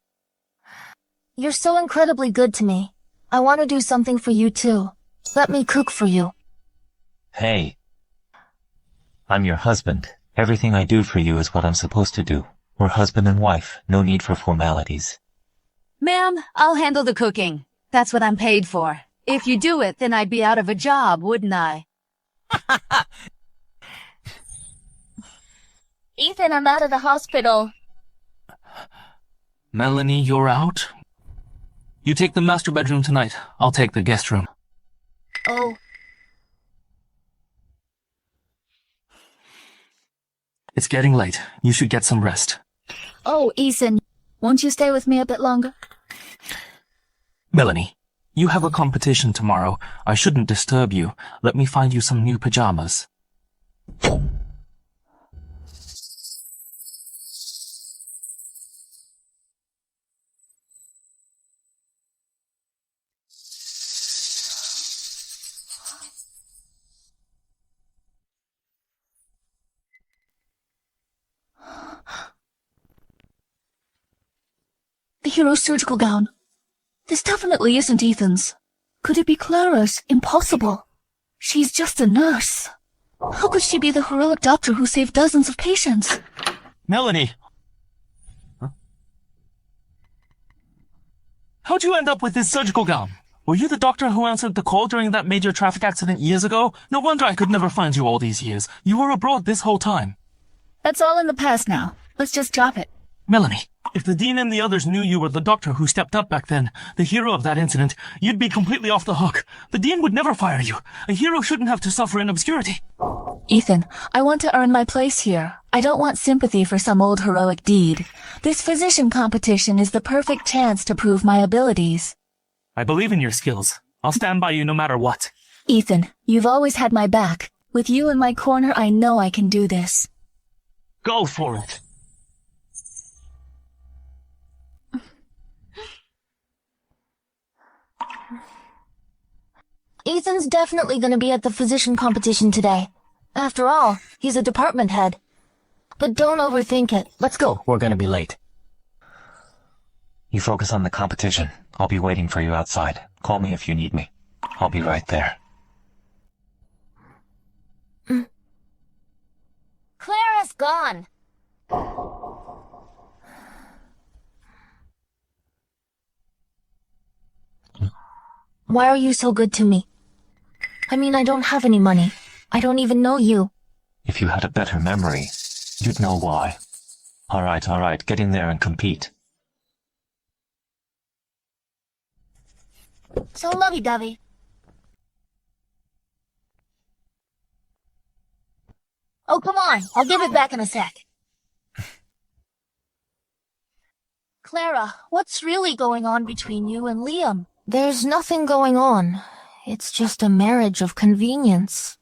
You're so incredibly good to me. I want to do something for you too. Let me cook for you. Hey. I'm your husband. Everything I do for you is what I'm supposed to do. We're husband and wife. No need for formalities. Ma'am, I'll handle the cooking. That's what I'm paid for. If you do it, then I'd be out of a job, wouldn't I? Ethan, I'm out of the hospital. Melanie, you're out? You take the master bedroom tonight. I'll take the guest room. Oh. It's getting late. You should get some rest. Oh, Ethan, won't you stay with me a bit longer? Melanie, you have a competition tomorrow. I shouldn't disturb you. Let me find you some new pajamas. The hero's surgical gown. This definitely isn't Ethan's. Could it be Clara's? Impossible. She's just a nurse. How could she be the heroic doctor who saved dozens of patients? Melanie! Huh? How'd you end up with this surgical gown? Were you the doctor who answered the call during that major traffic accident years ago? No wonder I could never find you all these years. You were abroad this whole time. That's all in the past now. Let's just drop it. Melanie, if the dean and the others knew you were the doctor who stepped up back then, the hero of that incident, you'd be completely off the hook. The dean would never fire you. A hero shouldn't have to suffer in obscurity. Ethan, I want to earn my place here. I don't want sympathy for some old heroic deed. This physician competition is the perfect chance to prove my abilities. I believe in your skills. I'll stand by you no matter what. Ethan, you've always had my back. With you in my corner, I know I can do this. Go for it. Ethan's definitely gonna be at the physician competition today. After all, he's a department head. But don't overthink it. Let's go. We're gonna be late. You focus on the competition. I'll be waiting for you outside. Call me if you need me. I'll be right there. Clara's gone. Why are you so good to me? I mean, I don't have any money. I don't even know you. If you had a better memory, you'd know why. All right, get in there and compete. So lovey-dovey. Oh, come on. I'll give it back in a sec. Clara, what's really going on between you and Liam? There's nothing going on. It's just a marriage of convenience.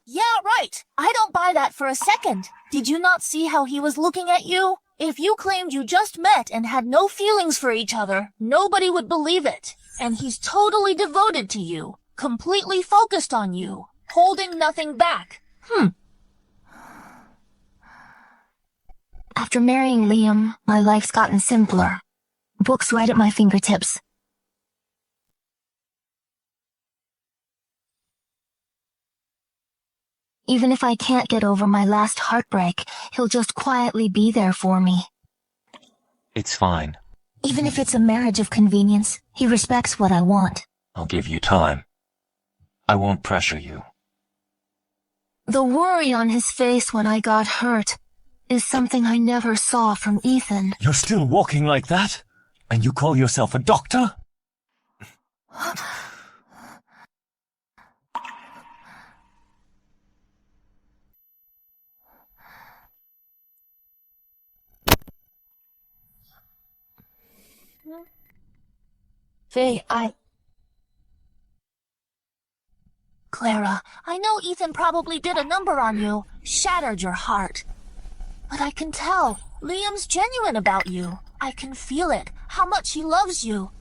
Yeah, right. I don't buy that for a second. Did you not see how he was looking at you? If you claimed you just met and had no feelings for each other, nobody would believe it. And he's totally devoted to you, completely focused on you, holding nothing back. After marrying Liam, my life's gotten simpler. Books right at my fingertips. Even if I can't get over my last heartbreak, he'll just quietly be there for me. It's fine. Even if it's a marriage of convenience, he respects what I want. I'll give you time. I won't pressure you. The worry on his face when I got hurt is something I never saw from Ethan. You're still walking like that? And you call yourself a doctor? Faye, Clara, I know Ethan probably did a number on you, shattered your heart. But I can tell, Liam's genuine about you. I can feel it, how much he loves you.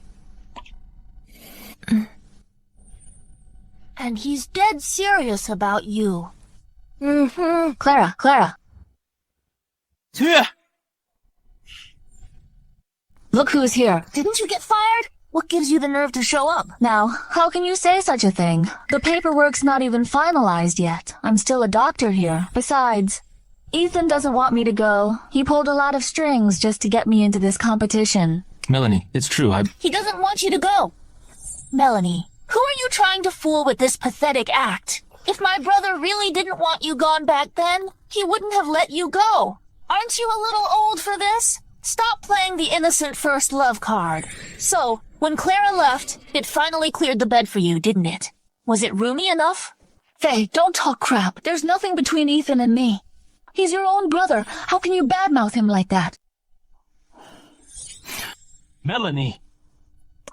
And he's dead serious about you. Clara. Look who's here. Didn't you get fired? What gives you the nerve to show up? Now, how can you say such a thing? The paperwork's not even finalized yet. I'm still a doctor here. Besides, Ethan doesn't want me to go. He pulled a lot of strings just to get me into this competition. Melanie, it's true. He doesn't want you to go. Melanie, who are you trying to fool with this pathetic act? If my brother really didn't want you gone back then, he wouldn't have let you go. Aren't you a little old for this? Stop playing the innocent first love card. So, when Clara left, it finally cleared the bed for you, didn't it? Was it roomy enough? Faye, don't talk crap. There's nothing between Ethan and me. He's your own brother. How can you badmouth him like that? Melanie.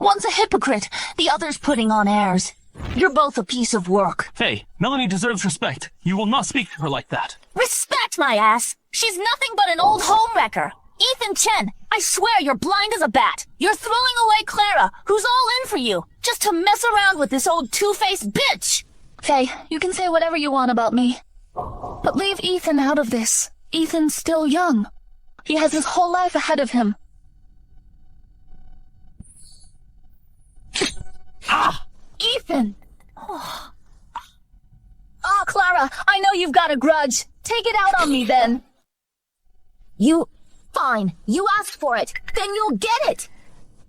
One's a hypocrite, the other's putting on airs. You're both a piece of work. Faye, Melanie deserves respect. You will not speak to her like that. Respect my ass! She's nothing but an old homewrecker. Ethan Chen, I swear you're blind as a bat. You're throwing away Clara, who's all in for you, just to mess around with this old two-faced bitch! Faye, you can say whatever you want about me. But leave Ethan out of this. Ethan's still young. He has his whole life ahead of him. Ethan! Clara, I know you've got a grudge. Take it out on me, then. Fine. You asked for it. Then you'll get it!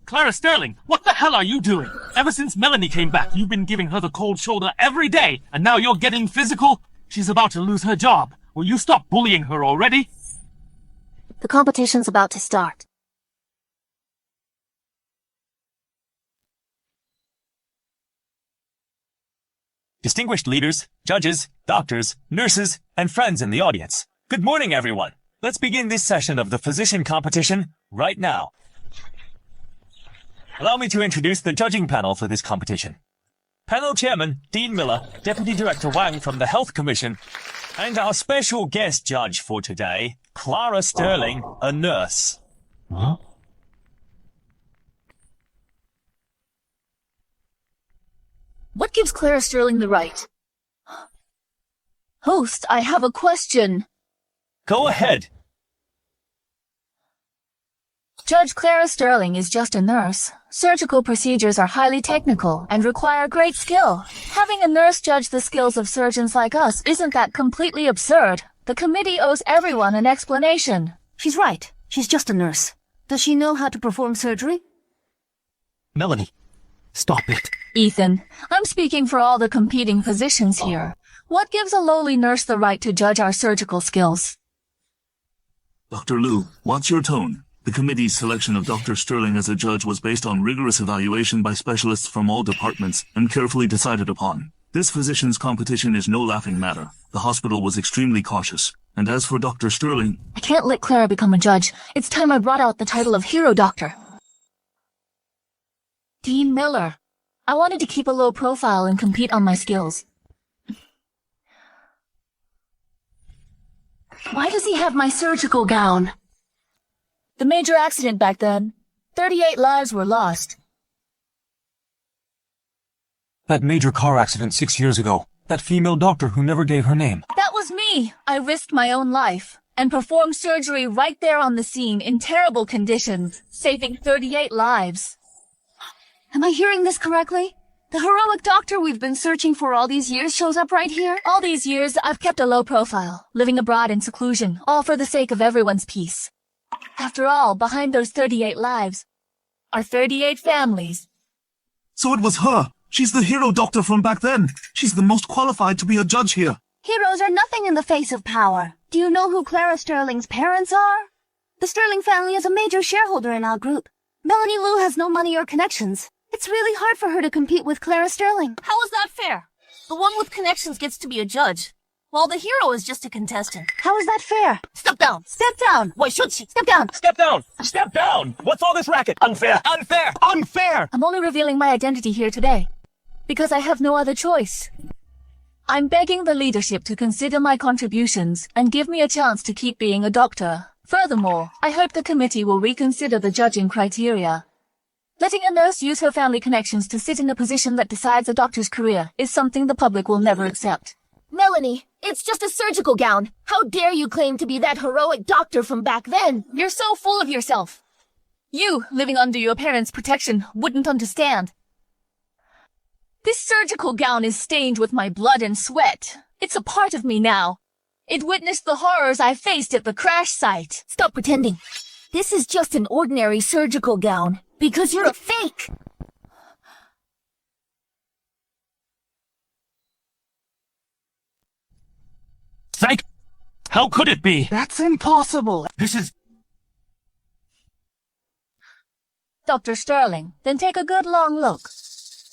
Clara Sterling, what the hell are you doing? Ever since Melanie came back, you've been giving her the cold shoulder every day, and now you're getting physical? She's about to lose her job. Will you stop bullying her already? The competition's about to start. Distinguished leaders, judges, doctors, nurses, and friends in the audience. Good morning, everyone. Let's begin this session of the physician competition right now. Allow me to introduce the judging panel for this competition. Panel Chairman, Dean Miller, Deputy Director Wang from the Health Commission, and our special guest judge for today, Clara Sterling, a nurse. Huh? What gives Clara Sterling the right? Host, I have a question. Go ahead. Judge Clara Sterling is just a nurse. Surgical procedures are highly technical and require great skill. Having a nurse judge the skills of surgeons like us isn't that completely absurd? The committee owes everyone an explanation. She's right. She's just a nurse. Does she know how to perform surgery? Melanie, stop it. Ethan, I'm speaking for all the competing positions here. What gives a lowly nurse the right to judge our surgical skills? Dr. Liu, what's your tone? The committee's selection of Dr. Sterling as a judge was based on rigorous evaluation by specialists from all departments and carefully decided upon. This physician's competition is no laughing matter. The hospital was extremely cautious. And as for Dr. Sterling... I can't let Clara become a judge. It's time I brought out the title of Hero Doctor. Dean Miller. I wanted to keep a low profile and compete on my skills. Why does he have my surgical gown? The major accident back then. 38 lives were lost. That major car accident 6 years ago. That female doctor who never gave her name. That was me. I risked my own life and performed surgery right there on the scene in terrible conditions, saving 38 lives. Am I hearing this correctly? The heroic doctor we've been searching for all these years shows up right here? All these years, I've kept a low profile, living abroad in seclusion, all for the sake of everyone's peace. After all, behind those 38 lives are 38 families. So it was her. She's the hero doctor from back then. She's the most qualified to be a judge here. Heroes are nothing in the face of power. Do you know who Clara Sterling's parents are? The Sterling family is a major shareholder in our group. Melanie Lou has no money or connections. It's really hard for her to compete with Clara Sterling. How is that fair? The one with connections gets to be a judge, while the hero is just a contestant. How is that fair? Step down! Step down! Why should she? Step down! Step down! Step down! What's all this racket? Unfair! Unfair! Unfair! I'm only revealing my identity here today, because I have no other choice. I'm begging the leadership to consider my contributions and give me a chance to keep being a doctor. Furthermore, I hope the committee will reconsider the judging criteria. Letting a nurse use her family connections to sit in a position that decides a doctor's career is something the public will never accept. Melanie, it's just a surgical gown. How dare you claim to be that heroic doctor from back then? You're so full of yourself. You, living under your parents' protection, wouldn't understand. This surgical gown is stained with my blood and sweat. It's a part of me now. It witnessed the horrors I faced at the crash site. Stop pretending. This is just an ordinary surgical gown, because you're a fake. Thank... How could it be? That's impossible. This is... Dr. Sterling, then take a good long look.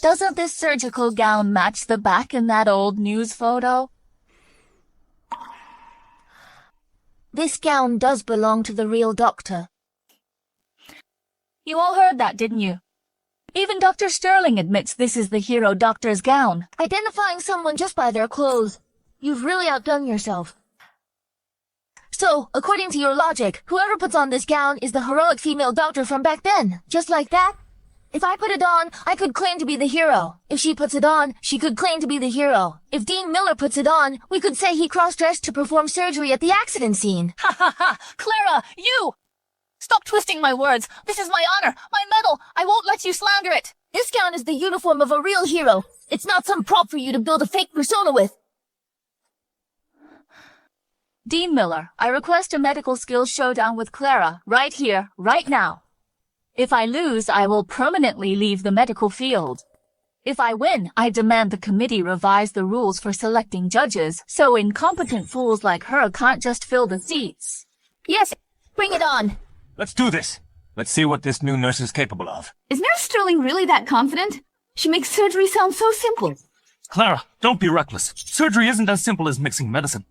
Doesn't this surgical gown match the back in that old news photo? This gown does belong to the real doctor. You all heard that, didn't you? Even Dr. Sterling admits this is the hero doctor's gown. Identifying someone just by their clothes. You've really outdone yourself. So, according to your logic, whoever puts on this gown is the heroic female doctor from back then. Just like that? If I put it on, I could claim to be the hero. If she puts it on, she could claim to be the hero. If Dean Miller puts it on, we could say he cross-dressed to perform surgery at the accident scene. Ha ha ha! Clara, you! Stop twisting my words. This is my honor, my medal. I won't let you slander it. This gown is the uniform of a real hero. It's not some prop for you to build a fake persona with. Dean Miller, I request a medical skills showdown with Clara, right here, right now. If I lose, I will permanently leave the medical field. If I win, I demand the committee revise the rules for selecting judges, so incompetent fools like her can't just fill the seats. Yes, bring it on. Let's do this. Let's see what this new nurse is capable of. Is Nurse Sterling really that confident? She makes surgery sound so simple. Clara, don't be reckless. Surgery isn't as simple as mixing medicine.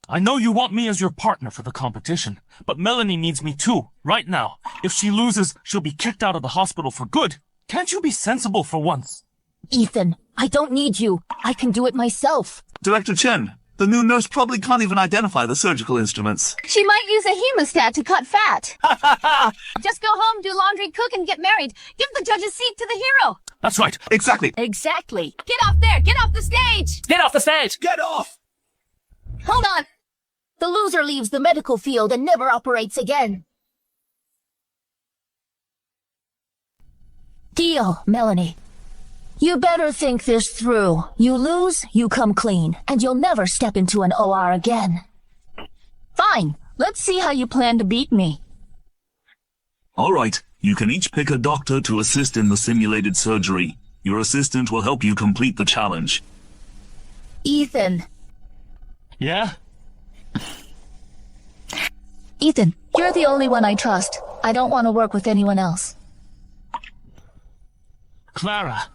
I know you want me as your partner for the competition, but Melanie needs me too, right now. If she loses, she'll be kicked out of the hospital for good. Can't you be sensible for once? Ethan, I don't need you. I can do it myself. Director Chen, the new nurse probably can't even identify the surgical instruments. She might use a hemostat to cut fat. Just go home, do laundry, cook, and get married. Give the judge a seat to the hero. That's right. Exactly. Exactly. Get off there! Get off the stage! Get off the stage! Get off! Hold on! The loser leaves the medical field and never operates again. Deal, Melanie. You better think this through. You lose, you come clean, and you'll never step into an OR again. Fine. Let's see how you plan to beat me. All right, you can each pick a doctor to assist in the simulated surgery. Your assistant will help you complete the challenge. Ethan. Yeah? Ethan, you're the only one I trust. I don't want to work with anyone else. Clara.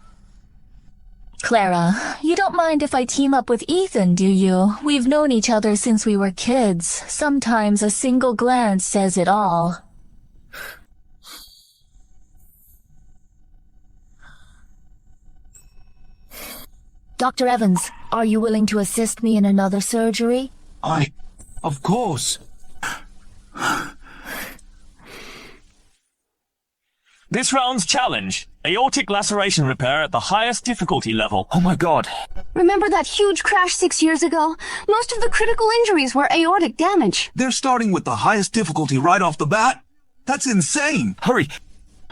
Clara, you don't mind if I team up with Ethan, do you? We've known each other since we were kids. Sometimes a single glance says it all. Dr. Evans, are you willing to assist me in another surgery? Of course. This round's challenge: aortic laceration repair at the highest difficulty level. Oh my god. Remember that huge crash 6 years ago? Most of the critical injuries were aortic damage. They're starting with the highest difficulty right off the bat? That's insane. Hurry.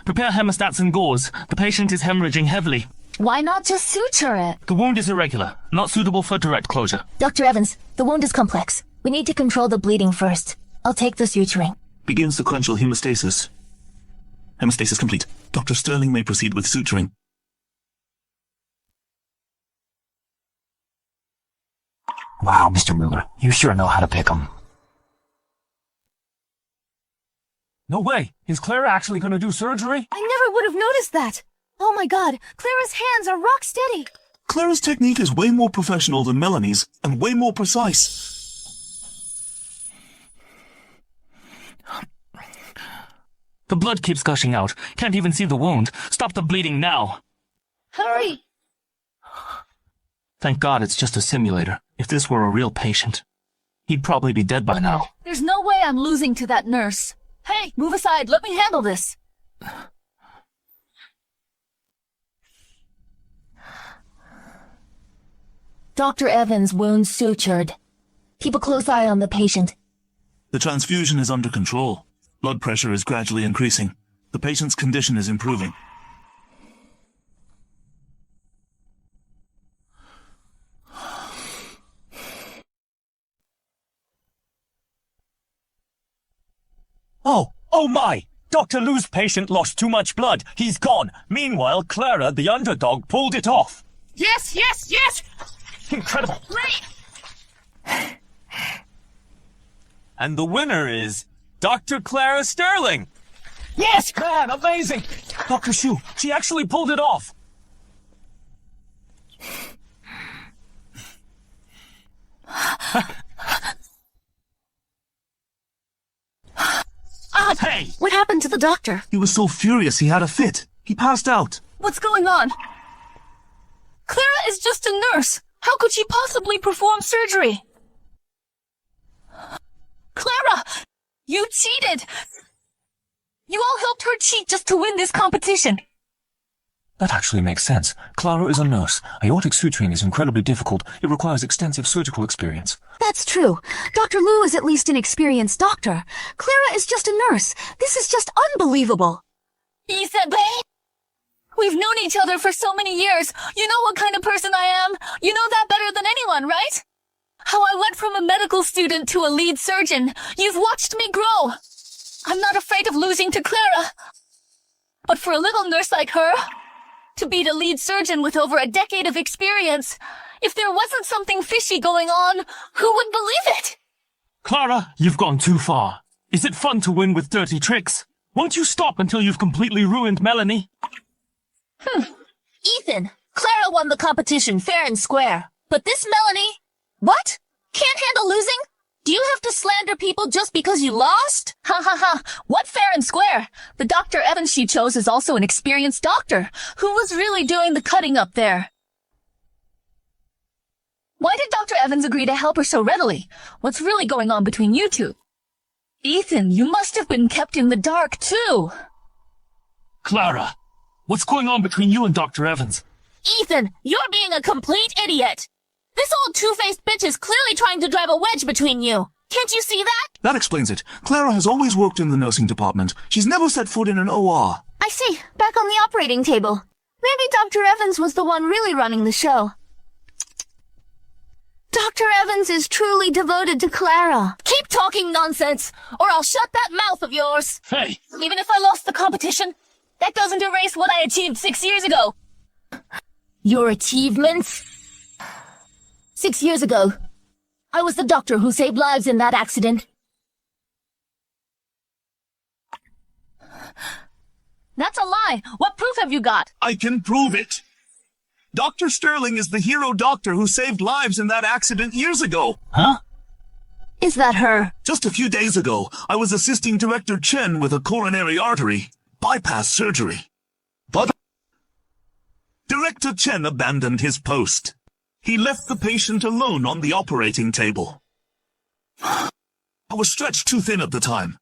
Prepare hemostats and gauze. The patient is hemorrhaging heavily. Why not just suture it? The wound is irregular, not suitable for direct closure. Dr. Evans, the wound is complex. We need to control the bleeding first. I'll take the suturing. Begin sequential hemostasis. Hemostasis complete. Dr. Sterling may proceed with suturing. Wow, Mr. Mueller, you sure know how to pick 'em. No way! Is Clara actually gonna do surgery? I never would have noticed that. Oh my god, Clara's hands are rock steady. Clara's technique is way more professional than Melanie's, and way more precise. The blood keeps gushing out. Can't even see the wound. Stop the bleeding now. Hurry! Thank God it's just a simulator. If this were a real patient, he'd probably be dead by now. There's no way I'm losing to that nurse. Hey, move aside. Let me handle this. Dr. Evans' wound sutured. Keep a close eye on the patient. The transfusion is under control. Blood pressure is gradually increasing. The patient's condition is improving. Oh my! Dr. Lou's patient lost too much blood. He's gone. Meanwhile, Clara, the underdog, pulled it off. Yes, yes, yes! Incredible. Great! And the winner is Dr. Clara Sterling. Yes! Man, amazing! Dr. Shu, she actually pulled it off. Hey! What happened to the doctor? He was so furious he had a fit. He passed out. What's going on? Clara is just a nurse. How could she possibly perform surgery? Clara! You cheated! You all helped her cheat just to win this competition. That actually makes sense. Clara is a nurse. Aortic suturing is incredibly difficult. It requires extensive surgical experience. That's true. Dr. Lou is at least an experienced doctor. Clara is just a nurse. This is just unbelievable. Ethan, we've known each other for so many years. You know what kind of person I am. You know that better than anyone, right? How I went from a medical student to a lead surgeon. You've watched me grow. I'm not afraid of losing to Clara. But for a little nurse like her, to beat a lead surgeon with over a decade of experience, if there wasn't something fishy going on, who would believe it? Clara, you've gone too far. Is it fun to win with dirty tricks? Won't you stop until you've completely ruined Melanie? Ethan, Clara won the competition fair and square. But this Melanie... What? Can't handle losing? Do you have to slander people just because you lost? Ha ha ha, what fair and square? The Dr. Evans she chose is also an experienced doctor. Who was really doing the cutting up there? Why did Dr. Evans agree to help her so readily? What's really going on between you two? Ethan, you must have been kept in the dark too. Clara, what's going on between you and Dr. Evans? Ethan, you're being a complete idiot. This old two-faced bitch is clearly trying to drive a wedge between you. Can't you see that? That explains it. Clara has always worked in the nursing department. She's never set foot in an OR. I see. Back on the operating table. Maybe Dr. Evans was the one really running the show. Dr. Evans is truly devoted to Clara. Keep talking nonsense, or I'll shut that mouth of yours. Hey! Even if I lost the competition, that doesn't erase what I achieved 6 years ago. Your achievements? 6 years ago, I was the doctor who saved lives in that accident. That's a lie. What proof have you got? I can prove it. Dr. Sterling is the hero doctor who saved lives in that accident years ago. Huh? Is that her? Just a few days ago, I was assisting Director Chen with a coronary artery bypass surgery. But Director Chen abandoned his post. He left the patient alone on the operating table. I was stretched too thin at the time.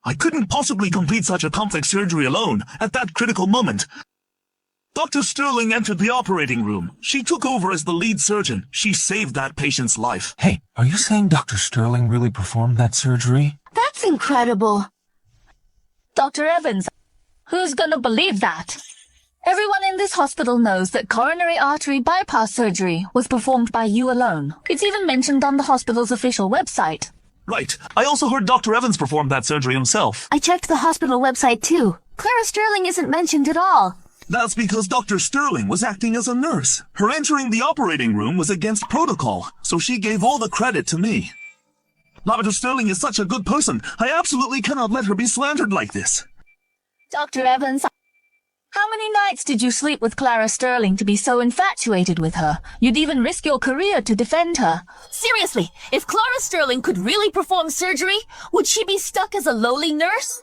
I couldn't possibly complete such a complex surgery alone at that critical moment. Dr. Sterling entered the operating room. She took over as the lead surgeon. She saved that patient's life. Hey, are you saying Dr. Sterling really performed that surgery? That's incredible. Dr. Evans, who's gonna believe that? Everyone in this hospital knows that coronary artery bypass surgery was performed by you alone. It's even mentioned on the hospital's official website. Right. I also heard Dr. Evans performed that surgery himself. I checked the hospital website too. Clara Sterling isn't mentioned at all. That's because Dr. Sterling was acting as a nurse. Her entering the operating room was against protocol, so she gave all the credit to me. Dr. Sterling is such a good person. I absolutely cannot let her be slandered like this. Dr. Evans, How many nights did you sleep with Clara Sterling to be so infatuated with her? You'd even risk your career to defend her. Seriously, if Clara Sterling could really perform surgery, would she be stuck as a lowly nurse?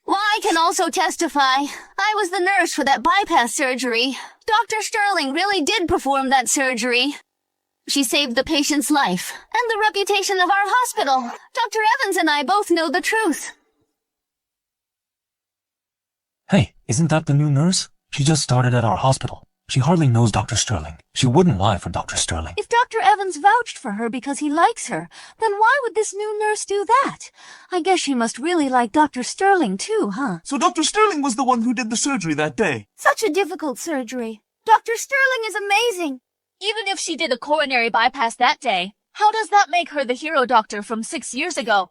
well, I can also testify. I was the nurse for that bypass surgery. Dr. Sterling really did perform that surgery. She saved the patient's life and the reputation of our hospital. Dr. Evans and I both know the truth. Hey, isn't that the new nurse? She just started at our hospital. She hardly knows Dr. Sterling. She wouldn't lie for Dr. Sterling. If Dr. Evans vouched for her because he likes her, then why would this new nurse do that? I guess she must really like Dr. Sterling too, huh? So Dr. Sterling was the one who did the surgery that day. Such a difficult surgery. Dr. Sterling is amazing. Even if she did a coronary bypass that day, how does that make her the hero doctor from 6 years ago?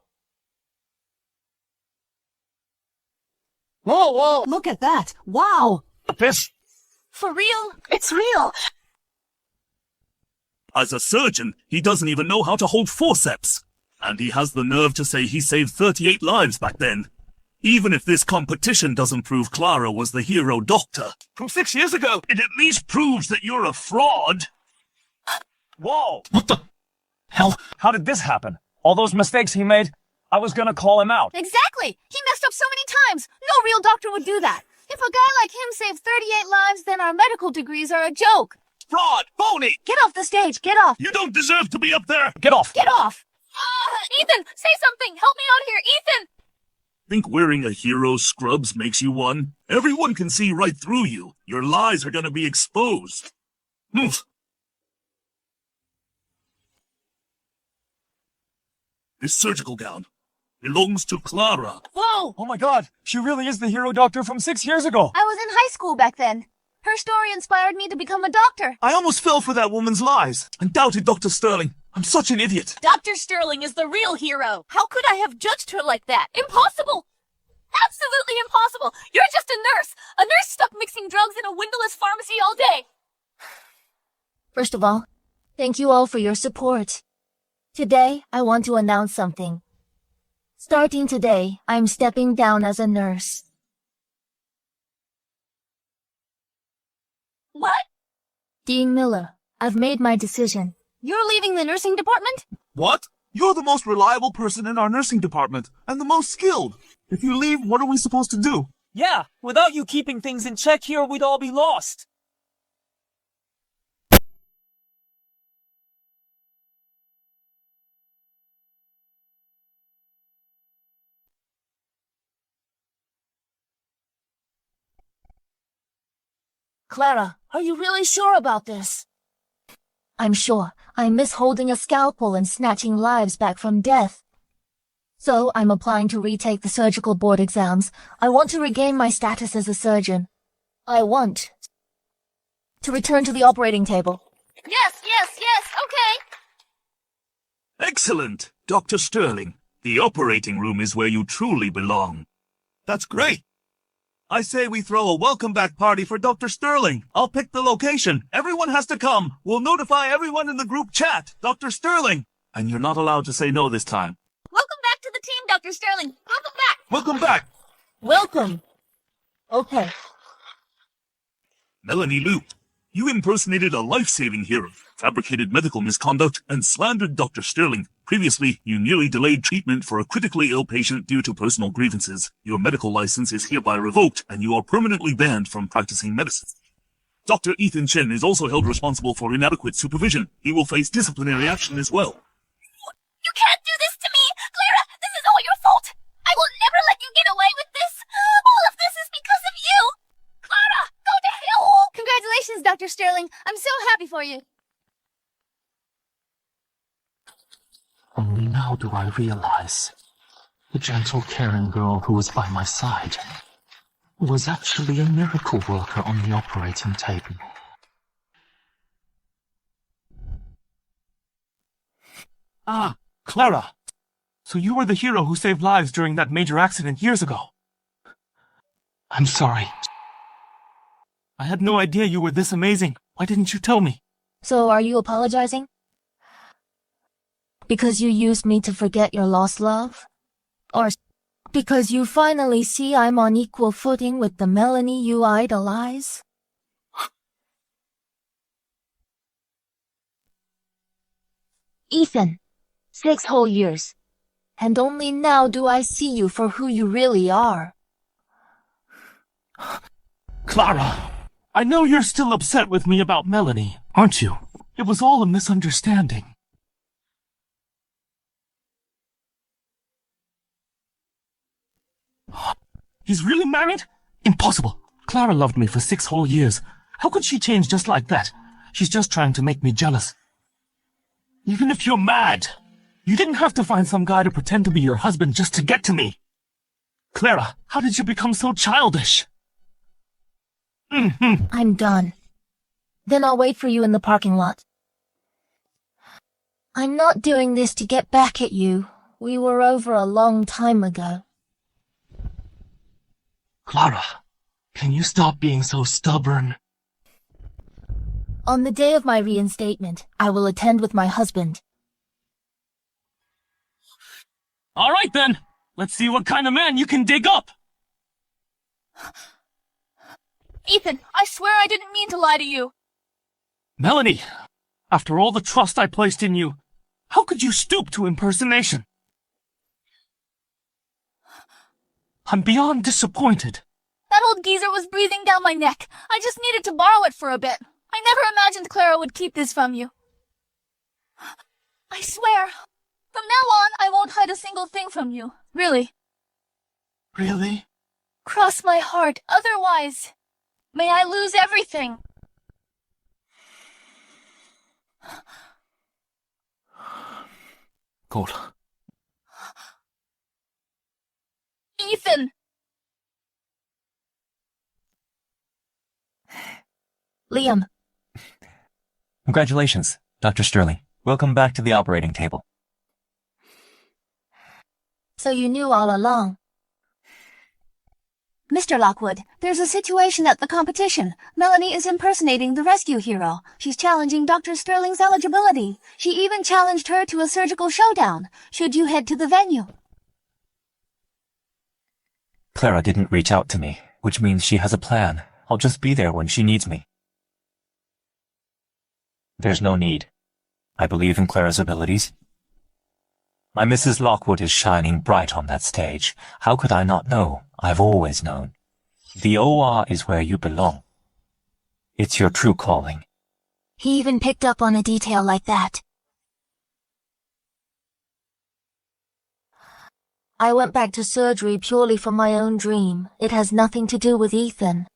Whoa, whoa, look at that. Wow. This, For real? It's real. as a surgeon, he doesn't even know how to hold forceps. And he has the nerve to say he saved 38 lives back then. Even if this competition doesn't prove Clara was the hero doctor from 6 years ago, it at least proves that you're a fraud. Whoa! What the hell? How did this happen? All those mistakes he made? I was gonna call him out. Exactly. He messed up so many times. No real doctor would do that. If a guy like him saved 38 lives, then our medical degrees are a joke. Fraud! Phony! Get off the stage! Get off! You don't deserve to be up there! Get off! Get off! Ethan, say something! Help me out here, Ethan! Think wearing a hero's scrubs makes you one? Everyone can see right through you. Your lies are gonna be exposed. This surgical gown belongs to Clara. Whoa! Oh my god, she really is the hero doctor from 6 years ago. I was in high school back then. Her story inspired me to become a doctor. I almost fell for that woman's lies and doubted Dr. Sterling. I'm such an idiot. Dr. Sterling is the real hero. How could I have judged her like that? Impossible! Absolutely impossible! You're just a nurse! A nurse stuck mixing drugs in a windowless pharmacy all day! First of all, thank you all for your support. Today, I want to announce something. Starting today, I'm stepping down as a nurse. What? Dean Miller, I've made my decision. You're leaving the nursing department? What? You're the most reliable person in our nursing department, and the most skilled. If you leave, what are we supposed to do? Yeah, without you keeping things in check here, we'd all be lost. Clara, are you really sure about this? I'm sure. I miss holding a scalpel and snatching lives back from death. So I'm applying to retake the surgical board exams. I want to regain my status as a surgeon. I want to return to the operating table. Yes, okay. Excellent, Dr. Sterling. The operating room is where you truly belong. That's great. I say we throw a welcome back party for Dr. Sterling. I'll pick the location. Everyone has to come. We'll notify everyone in the group chat. Dr. Sterling. And you're not allowed to say no this time. Welcome back to the team, Dr. Sterling. Welcome back. Welcome back. Welcome. Okay. Melanie Lou, you impersonated a life-saving hero, fabricated medical misconduct, and slandered Dr. Sterling. Previously, you nearly delayed treatment for a critically ill patient due to personal grievances. Your medical license is hereby revoked, and you are permanently banned from practicing medicine. Dr. Ethan Chen is also held responsible for inadequate supervision. He will face disciplinary action as well. You can't do this to me! Clara, this is all your fault! I will never let you get away with this! All of this is because of you! Clara, go to hell! Congratulations, Dr. Sterling. I'm so happy for you. Only now do I realize the gentle, caring girl who was by my side was actually a miracle worker on the operating table. Ah, Clara. So you were the hero who saved lives during that major accident years ago. I'm sorry. I had no idea you were this amazing. Why didn't you tell me? So are you apologizing? Because you used me to forget your lost love? Or because you finally see I'm on equal footing with the Melanie you idolize? Ethan, 6 whole years. And only now do I see you for who you really are. Clara, I know you're still upset with me about Melanie, aren't you? It was all a misunderstanding. He's really married? Impossible. Clara loved me for 6 whole years. How could she change just like that? She's just trying to make me jealous. Even if you're mad, you didn't have to find some guy to pretend to be your husband just to get to me. Clara, how did you become so childish? I'm done. Then I'll wait for you in the parking lot. I'm not doing this to get back at you. We were over a long time ago. Clara, can you stop being so stubborn? On the day of my reinstatement, I will attend with my husband. All right then. Let's see what kind of man you can dig up. Ethan, I swear I didn't mean to lie to you. Melanie, after all the trust I placed in you, how could you stoop to impersonation? I'm beyond disappointed. That old geezer was breathing down my neck. I just needed to borrow it for a bit. I never imagined Clara would keep this from you. I swear, from now on, I won't hide a single thing from you. Really. Really? Cross my heart, otherwise, may I lose everything. Good. Ethan! Liam, Congratulations, Dr. Sterling. Welcome back to the operating table. so you knew all along. Mr. Lockwood, there's a situation at the competition. Melanie is impersonating the rescue hero. She's challenging Dr. Sterling's eligibility. She even challenged her to a surgical showdown. Should you head to the venue? Clara didn't reach out to me, which means she has a plan. I'll just be there when she needs me. There's no need. I believe in Clara's abilities. My Mrs. Lockwood is shining bright on that stage. How could I not know? I've always known. The OR is where you belong. It's your true calling. He even picked up on a detail like that. I went back to surgery purely for my own dream. It has nothing to do with Ethan.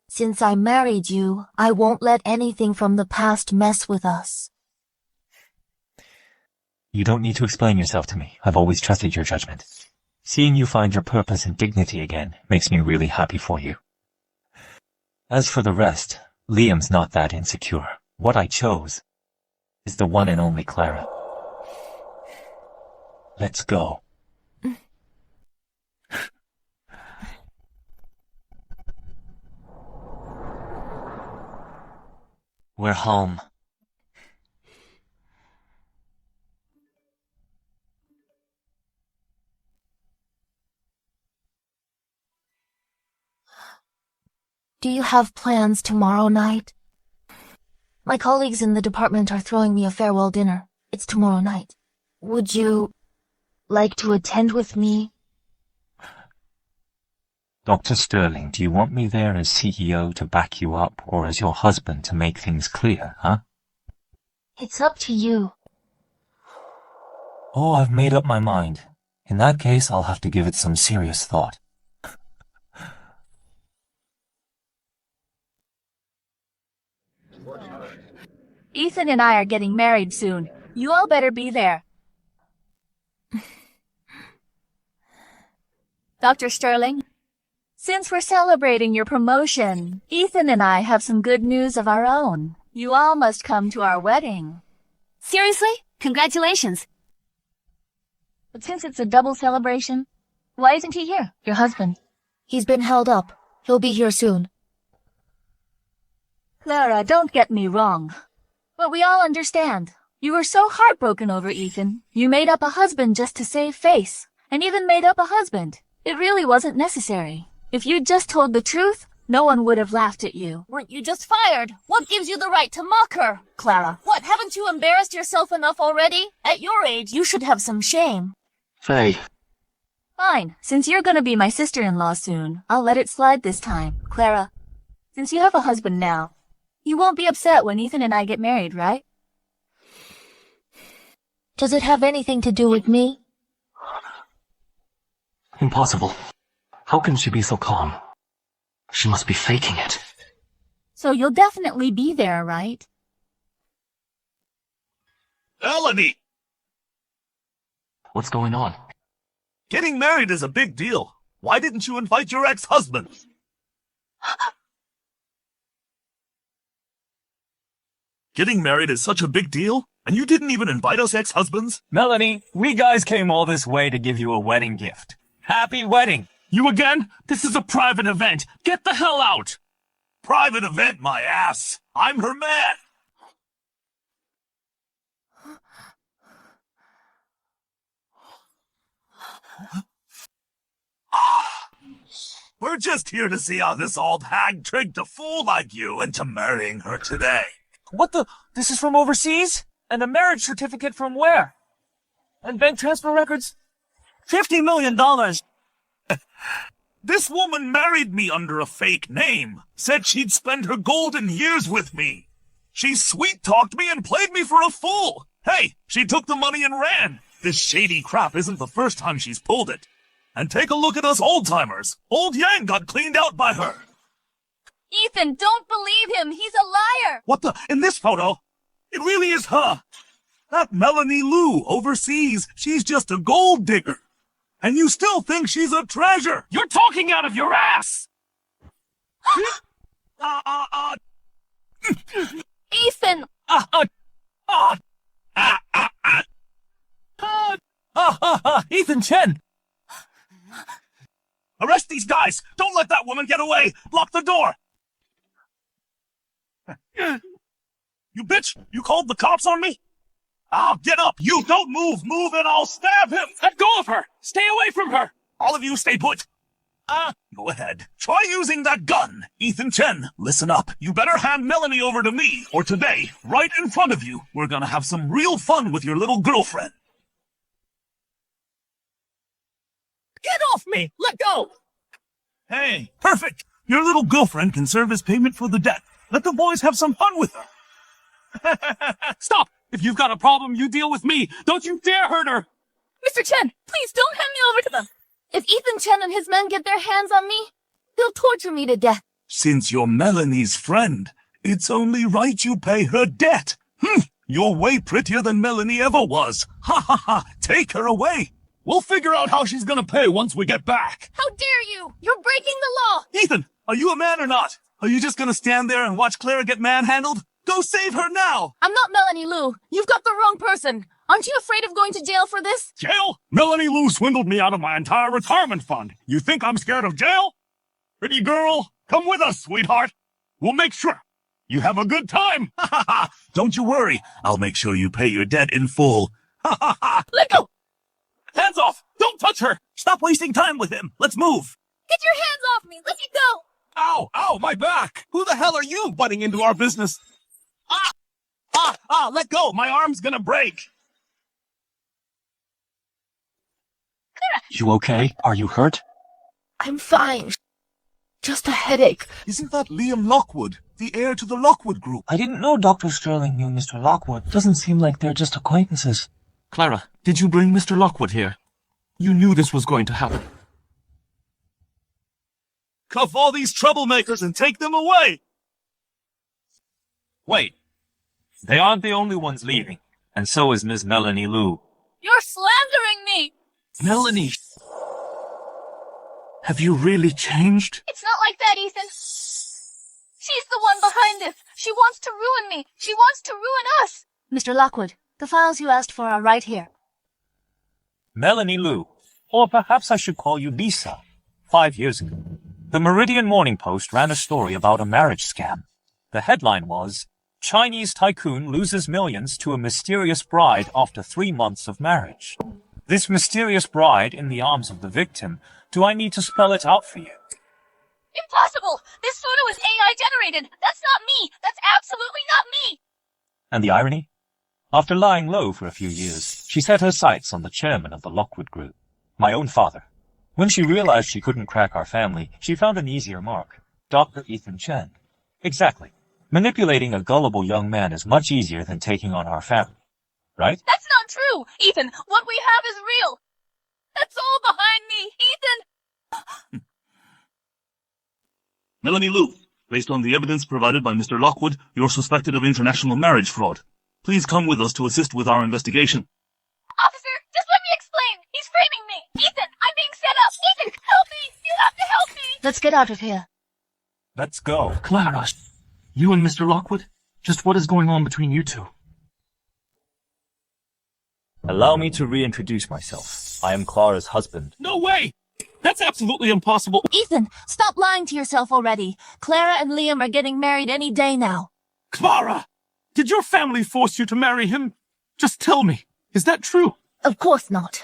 Since I married you, I won't let anything from the past mess with us. You don't need to explain yourself to me. I've always trusted your judgment. Seeing you find your purpose and dignity again makes me really happy for you. As for the rest, Liam's not that insecure. What I chose is the one and only Clara. Let's go. We're home. Do you have plans tomorrow night? My colleagues in the department are throwing me a farewell dinner. It's tomorrow night. Would you like to attend with me? Dr. Sterling, do you want me there as CEO to back you up or as your husband to make things clear, huh? It's up to you. Oh, I've made up my mind. In that case, I'll have to give it some serious thought. Ethan and I are getting married soon. You all better be there. Dr. Sterling, since we're celebrating your promotion, Ethan and I have some good news of our own. You all must come to our wedding. Seriously? Congratulations. But since it's a double celebration, why isn't he here, your husband? He's been held up. He'll be here soon. Clara, don't get me wrong. But we all understand. You were so heartbroken over Ethan. You made up a husband just to save face. And even made up a husband. It really wasn't necessary. If you'd just told the truth, no one would have laughed at you. Weren't you just fired? What gives you the right to mock her, Clara? What, haven't you embarrassed yourself enough already? At your age, you should have some shame. Faye. Fine. Since you're gonna be my sister-in-law soon, I'll let it slide this time. Clara, since you have a husband now, you won't be upset when Ethan and I get married, right? Does it have anything to do with me? Impossible. How can she be so calm? She must be faking it. So you'll definitely be there, right? Melanie! What's going on? Getting married is a big deal. Why didn't you invite your ex-husband? Getting married is such a big deal, and you didn't even invite us ex-husbands? Melanie, we guys came all this way to give you a wedding gift. Happy wedding! You again? This is a private event. Get the hell out! Private event, my ass! I'm her man! We're just here to see how this old hag tricked a fool like you into marrying her today. What the? This is from overseas? And a marriage certificate from where? And bank transfer records? $50 million! This woman married me under a fake name. Said she'd spend her golden years with me. She sweet-talked me and played me for a fool. Hey, she took the money and ran. This shady crap isn't the first time she's pulled it. And take a look at us old-timers. Old Yang got cleaned out by her. Ethan, don't believe him. He's a liar. What the? In this photo? It really is her. That Melanie Lou overseas. She's just a gold digger. And you still think she's a treasure. You're talking out of your ass. Ethan! Ethan Chen! Arrest these guys! Don't let that woman get away! Lock the door! You bitch! You called the cops on me? I'll get up! You don't move! Move and I'll stab him! Let go of her! Stay away from her! All of you stay put! Go ahead. Try using that gun! Ethan Chen, listen up. You better hand Melanie over to me, or today, right in front of you, we're gonna have some real fun with your little girlfriend. Get off me! Let go! Hey, perfect! Your little girlfriend can serve as payment for the debt. Let the boys have some fun with her. Stop! If you've got a problem, you deal with me. Don't you dare hurt her! Mr. Chen, please don't hand me over to them. If Ethan Chen and his men get their hands on me, they'll torture me to death. Since you're Melanie's friend, it's only right you pay her debt. You're way prettier than Melanie ever was. Ha ha ha! Take her away. We'll figure out how she's gonna pay once we get back. How dare you! You're breaking the law! Ethan, are you a man or not? Are you just gonna stand there and watch Clara get manhandled? Go save her now! I'm not Melanie Lou. You've got the wrong person. Aren't you afraid of going to jail for this? Jail? Melanie Lou swindled me out of my entire retirement fund. You think I'm scared of jail? Pretty girl, come with us, sweetheart. We'll make sure you have a good time. Ha ha ha! Don't you worry. I'll make sure you pay your debt in full. Ha ha ha! Let go! Hands off! Don't touch her! Stop wasting time with him. Let's move. Get your hands off me! Let me go! Ow! Ow! My back! Who the hell are you butting into our business? Let go! My arm's gonna break! You okay? Are you hurt? I'm fine. Just a headache. Isn't that Liam Lockwood, the heir to the Lockwood Group? I didn't know Dr. Sterling knew Mr. Lockwood. Doesn't seem like they're just acquaintances. Clara, did you bring Mr. Lockwood here? You knew this was going to happen. Cuff all these troublemakers and take them away! Wait. They aren't the only ones leaving, and so is Miss Melanie Lou. You're slandering me! Melanie! Have you really changed? It's not like that, Ethan. She's the one behind this. She wants to ruin me. She wants to ruin us. Mr. Lockwood, the files you asked for are right here. Melanie Lou, or perhaps I should call you Lisa. 5 years ago, the Meridian Morning Post ran a story about a marriage scam. The headline was, Chinese tycoon loses millions to a mysterious bride after 3 months of marriage. This mysterious bride in the arms of the victim. Do I need to spell it out for you? Impossible! This photo is AI generated. That's not me. That's absolutely not me. And the irony? After lying low for a few years, she set her sights on the chairman of the Lockwood Group, my own father. When she realized she couldn't crack our family, she found an easier mark, Dr. Ethan Chen. Exactly. Manipulating a gullible young man is much easier than taking on our family. Right? That's not true, Ethan. What we have is real. That's all behind me, Ethan. Melanie Lou, based on the evidence provided by Mr. Lockwood, you're suspected of international marriage fraud. Please come with us to assist with our investigation. Officer, just let me explain. He's framing me. Ethan, I'm being set up. Ethan, help me. You have to help me. Let's get out of here. Let's go. Clara, you and Mr. Lockwood? Just what is going on between you two? Allow me to reintroduce myself. I am Clara's husband. No way! That's absolutely impossible. Ethan, stop lying to yourself already. Clara and Liam are getting married any day now. Clara! Did your family force you to marry him? Just tell me. Is that true? Of course not.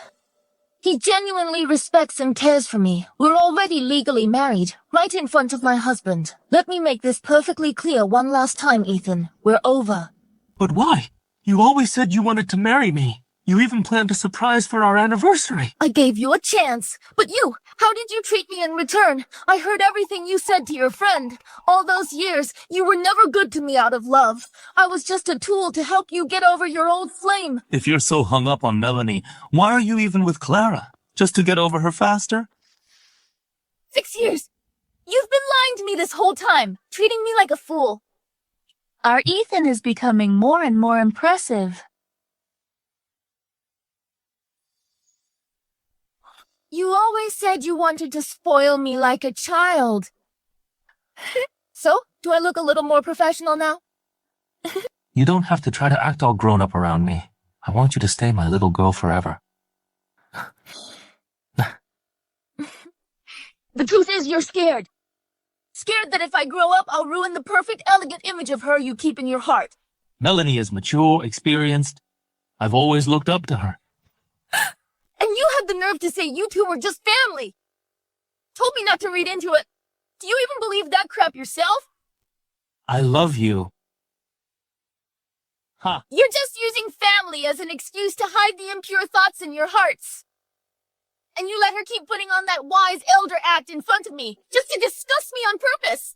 He genuinely respects and cares for me. We're already legally married, right in front of my husband. Let me make this perfectly clear one last time, Ethan. We're over. But why? You always said you wanted to marry me. You even planned a surprise for our anniversary. I gave you a chance. But you, how did you treat me in return? I heard everything you said to your friend. All those years, you were never good to me out of love. I was just a tool to help you get over your old flame. If you're so hung up on Melanie, why are you even with Clara? Just to get over her faster? 6 years. You've been lying to me this whole time, treating me like a fool. Our Ethan is becoming more and more impressive. You always said you wanted to spoil me like a child. So, do I look a little more professional now? You don't have to try to act all grown up around me. I want you to stay my little girl forever. The truth is you're scared. Scared that if I grow up, I'll ruin the perfect, elegant image of her you keep in your heart. Melanie is mature, experienced. I've always looked up to her. And you had the nerve to say you two were just family. Told me not to read into it. Do you even believe that crap yourself? I love you. Ha! You're just using family as an excuse to hide the impure thoughts in your hearts. And you let her keep putting on that wise elder act in front of me, just to disgust me on purpose.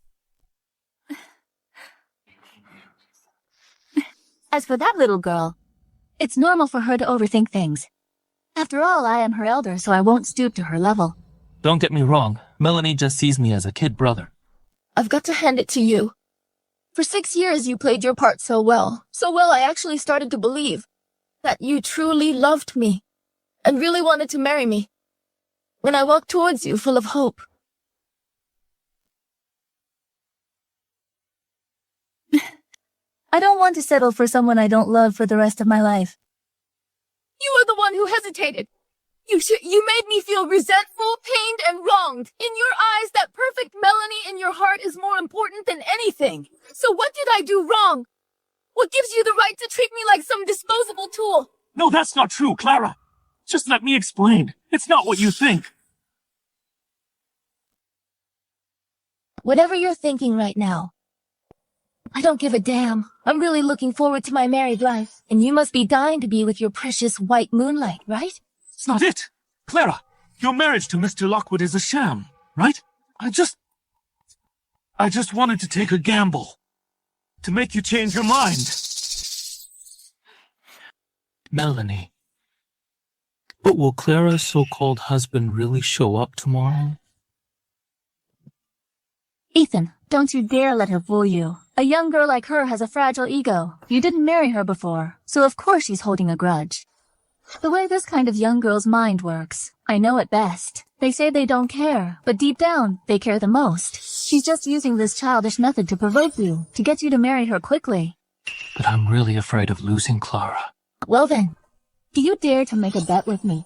As for that little girl, it's normal for her to overthink things. After all, I am her elder, so I won't stoop to her level. Don't get me wrong. Melanie just sees me as a kid brother. I've got to hand it to you. For 6 years you played your part so well. So well I actually started to believe that you truly loved me and really wanted to marry me. When I walked towards you full of hope. I don't want to settle for someone I don't love for the rest of my life. You were the one who hesitated. You made me feel resentful, pained, and wronged. In your eyes, that perfect Melanie in your heart is more important than anything. So what did I do wrong? What gives you the right to treat me like some disposable tool? No, that's not true, Clara. Just let me explain. It's not what you think. Whatever you're thinking right now, I don't give a damn. I'm really looking forward to my married life. And you must be dying to be with your precious white moonlight, right? It's not it. Clara, your marriage to Mr. Lockwood is a sham, right? I just wanted to take a gamble. To make you change your mind. Melanie. But will Clara's so-called husband really show up tomorrow? Ethan, don't you dare let her fool you. A young girl like her has a fragile ego. You didn't marry her before, so of course she's holding a grudge. The way this kind of young girl's mind works, I know it best. They say they don't care, but deep down, they care the most. She's just using this childish method to provoke you, to get you to marry her quickly. But I'm really afraid of losing Clara. Well then, Do you dare to make a bet with me?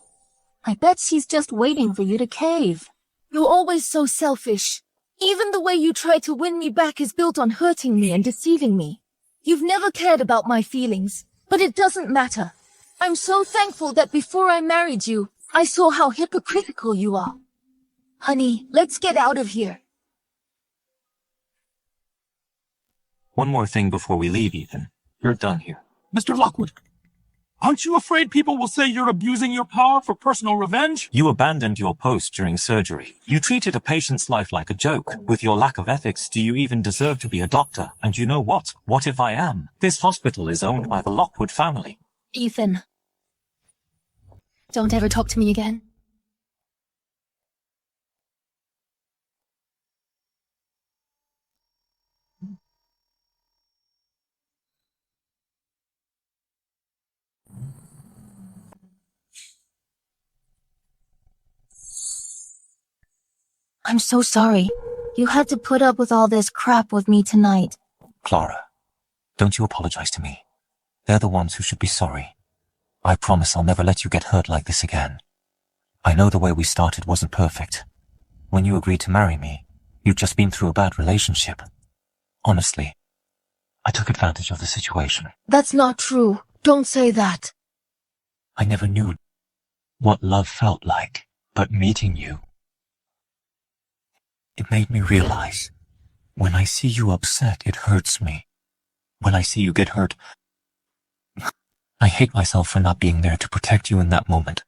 I bet she's just waiting for you to cave. You're always so selfish. Even the way you try to win me back is built on hurting me and deceiving me. You've never cared about my feelings, but it doesn't matter. I'm so thankful that before I married you, I saw how hypocritical you are. Honey, let's get out of here. One more thing before we leave, Ethan. You're done here. Mr. Lockwood, aren't you afraid people will say you're abusing your power for personal revenge? You abandoned your post during surgery. You treated a patient's life like a joke. With your lack of ethics, do you even deserve to be a doctor? And you know what? What if I am? This hospital is owned by the Lockwood family. Ethan, don't ever talk to me again. I'm so sorry. You had to put up with all this crap with me tonight. Clara, don't you apologize to me. They're the ones who should be sorry. I promise I'll never let you get hurt like this again. I know the way we started wasn't perfect. When you agreed to marry me, you'd just been through a bad relationship. Honestly, I took advantage of the situation. That's not true. Don't say that. I never knew what love felt like, but meeting you, it made me realize, when I see you upset, it hurts me. When I see you get hurt, I hate myself for not being there to protect you in that moment.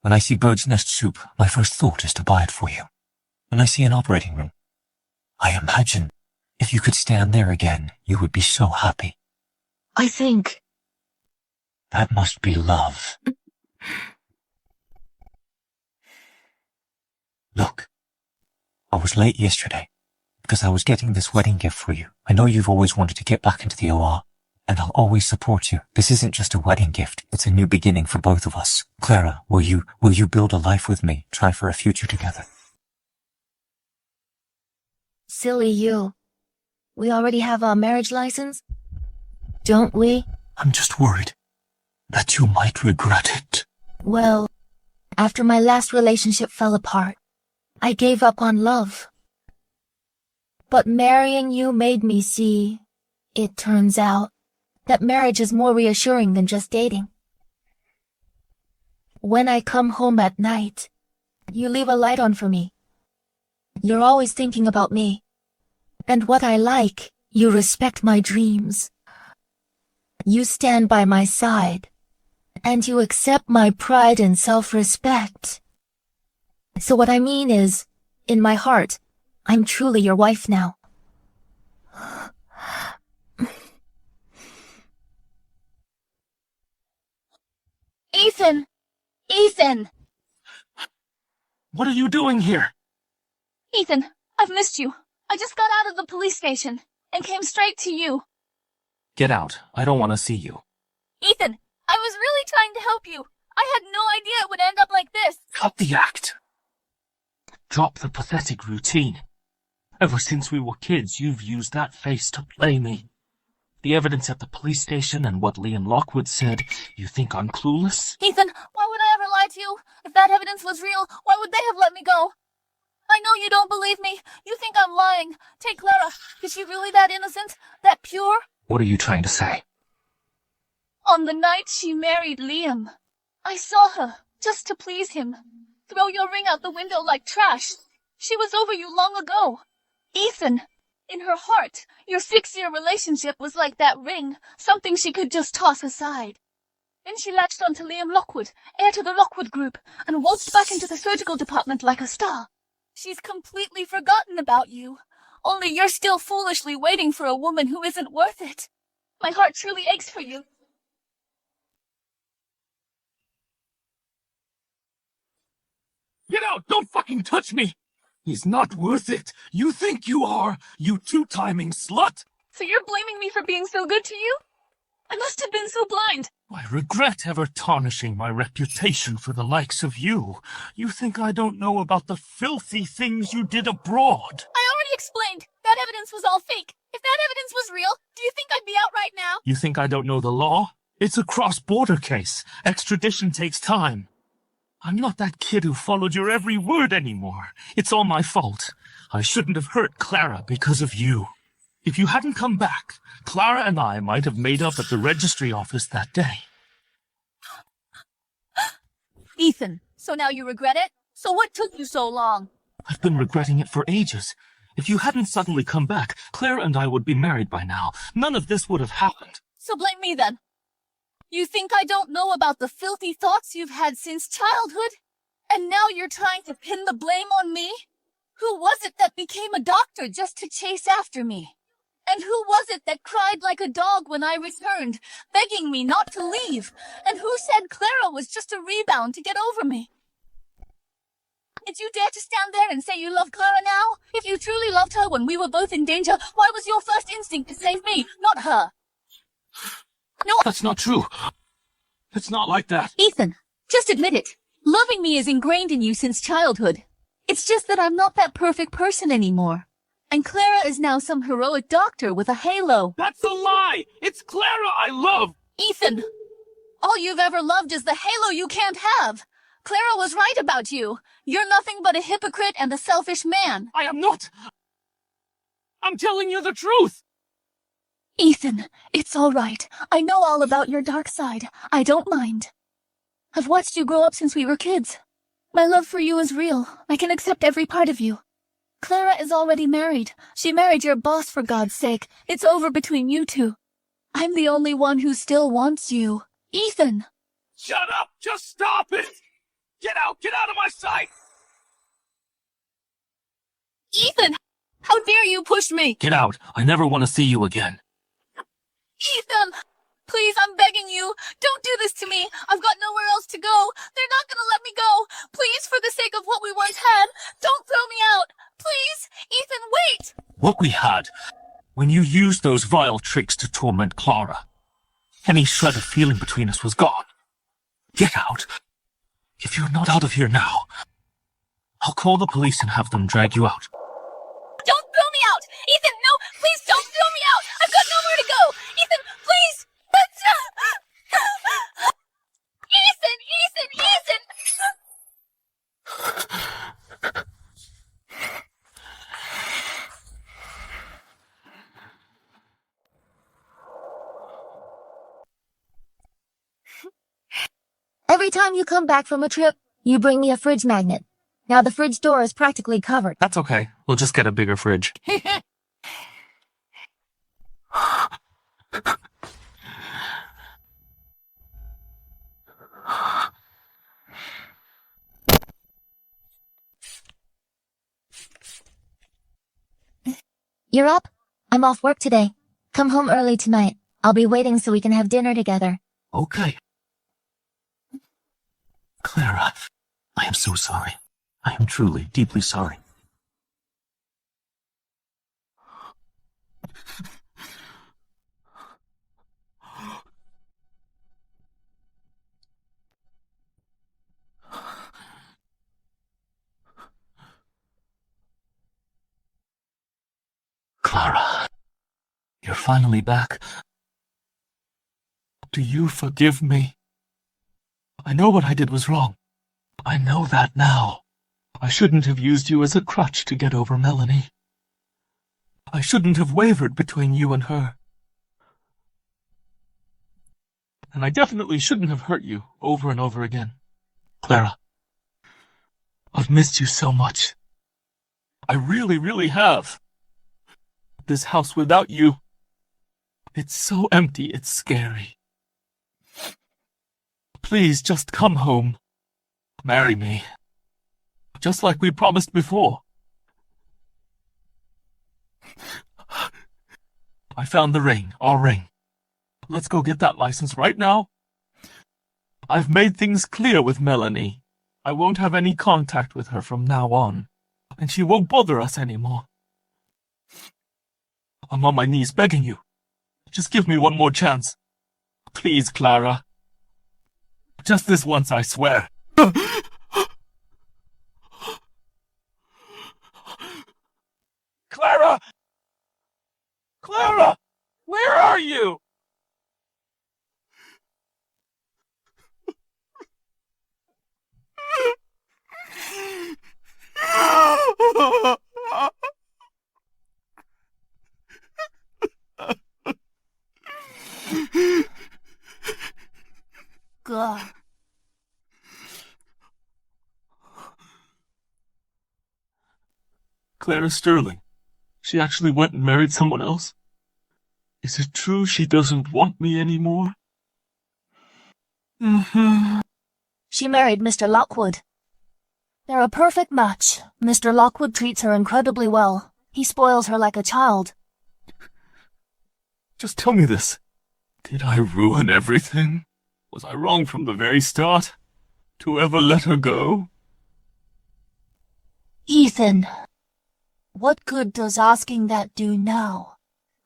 When I see bird's nest soup, my first thought is to buy it for you. When I see an operating room, I imagine if you could stand there again, you would be so happy. I think... That must be love. Look, I was late yesterday because I was getting this wedding gift for you. I know you've always wanted to get back into the OR, and I'll always support you. This isn't just a wedding gift, it's a new beginning for both of us. Clara, will you build a life with me, try for a future together? Silly you. We already have our marriage license, don't we? I'm just worried that you might regret it. Well, after my last relationship fell apart, I gave up on love. But marrying you made me see, it turns out, that marriage is more reassuring than just dating. When I come home at night, you leave a light on for me. You're always thinking about me. And what I like, you respect my dreams. You stand by my side. And you accept my pride and self-respect. So what I mean is, in my heart, I'm truly your wife now. Ethan! Ethan! What are you doing here? Ethan, I've missed you. I just got out of the police station and came straight to you. Get out. I don't want to see you. Ethan, I was really trying to help you. I had no idea it would end up like this. Cut the act. Drop the pathetic routine. Ever since we were kids, you've used that face to play me. The evidence at the police station and what Liam Lockwood said, you think I'm clueless? Ethan, why would I ever lie to you? If that evidence was real, why would they have let me go? I know you don't believe me. You think I'm lying. Take Clara. Is she really that innocent? That pure? What are you trying to say? On the night she married Liam, I saw her, just to please him. Throw your ring out the window like trash. She was over you long ago. Ethan, in her heart, your 6-year relationship was like that ring, something she could just toss aside. Then she latched onto Liam Lockwood, heir to the Lockwood Group, and waltzed back into the surgical department like a star. She's completely forgotten about you. Only you're still foolishly waiting for a woman who isn't worth it. My heart truly aches for you. Get out! Don't fucking touch me! He's not worth it. You think you are, you two-timing slut! So you're blaming me for being so good to you? I must have been so blind. I regret ever tarnishing my reputation for the likes of you. You think I don't know about the filthy things you did abroad? I already explained. That evidence was all fake. If that evidence was real, do you think I'd be out right now? You think I don't know the law? It's a cross-border case. Extradition takes time. I'm not that kid who followed your every word anymore. It's all my fault. I shouldn't have hurt Clara because of you. If you hadn't come back, Clara and I might have made up at the registry office that day. Ethan, so now you regret it? So what took you so long? I've been regretting it for ages. If you hadn't suddenly come back, Clara and I would be married by now. None of this would have happened. So blame me then. You think I don't know about the filthy thoughts you've had since childhood? And now you're trying to pin the blame on me? Who was it that became a doctor just to chase after me? And who was it that cried like a dog when I returned, begging me not to leave? And who said Clara was just a rebound to get over me? Did you dare to stand there and say you love Clara now? If you truly loved her when we were both in danger, why was your first instinct to save me, not her? No, That's not true. It's not like that. Ethan, just admit it. Loving me is ingrained in you since childhood. It's just that I'm not that perfect person anymore. And Clara is now some heroic doctor with a halo. That's a lie! It's Clara I love! Ethan, all you've ever loved is the halo you can't have. Clara was right about you. You're nothing but a hypocrite and a selfish man. I am not! I'm telling you the truth! Ethan, it's all right. I know all about your dark side. I don't mind. I've watched you grow up since we were kids. My love for you is real. I can accept every part of you. Clara is already married. She married your boss, for God's sake. It's over between you two. I'm the only one who still wants you. Ethan! Shut up! Just stop it! Get out! Get out of my sight! Ethan, how dare you push me? Get out! I never want to see you again. Ethan, please, I'm begging you. Don't do this to me. I've got nowhere else to go. They're not gonna let me go. Please, for the sake of what we once had, don't throw me out. Please, Ethan, wait. What we had, when you used those vile tricks to torment Clara, any shred of feeling between us was gone. Get out. If you're not out of here now, I'll call the police and have them drag you out. Don't throw me out. Ethan, no, please don't throw me out. I've got nowhere to go. Ethan, please. Ethan, Ethan. Every time you come back from a trip, you bring me a fridge magnet. Now the fridge door is practically covered. That's okay. We'll just get a bigger fridge. You're up? I'm off work today. Come home early tonight. I'll be waiting so we can have dinner together. Okay. Clara, I am so sorry. I am truly, deeply sorry. Clara, you're finally back. Do you forgive me? I know what I did was wrong. I know that now. I shouldn't have used you as a crutch to get over Melanie. I shouldn't have wavered between you and her. And I definitely shouldn't have hurt you over and over again. Clara, I've missed you so much. I really, really have. This house without you, it's so empty, it's scary. Please, just come home. Marry me. Just like we promised before. I found the ring, our ring. Let's go get that license right now. I've made things clear with Melanie. I won't have any contact with her from now on, and she won't bother us anymore. I'm on my knees begging you. Just give me one more chance. Please, Clara. Just this once, I swear. Clara! Clara! Where are you? God. Clara Sterling. She actually went and married someone else? Is it true she doesn't want me anymore? She married Mr. Lockwood. They're a perfect match. Mr. Lockwood treats her incredibly well. He spoils her like a child. Just tell me this. Did I ruin everything? Was I wrong from the very start? To ever let her go? Ethan. What good does asking that do now?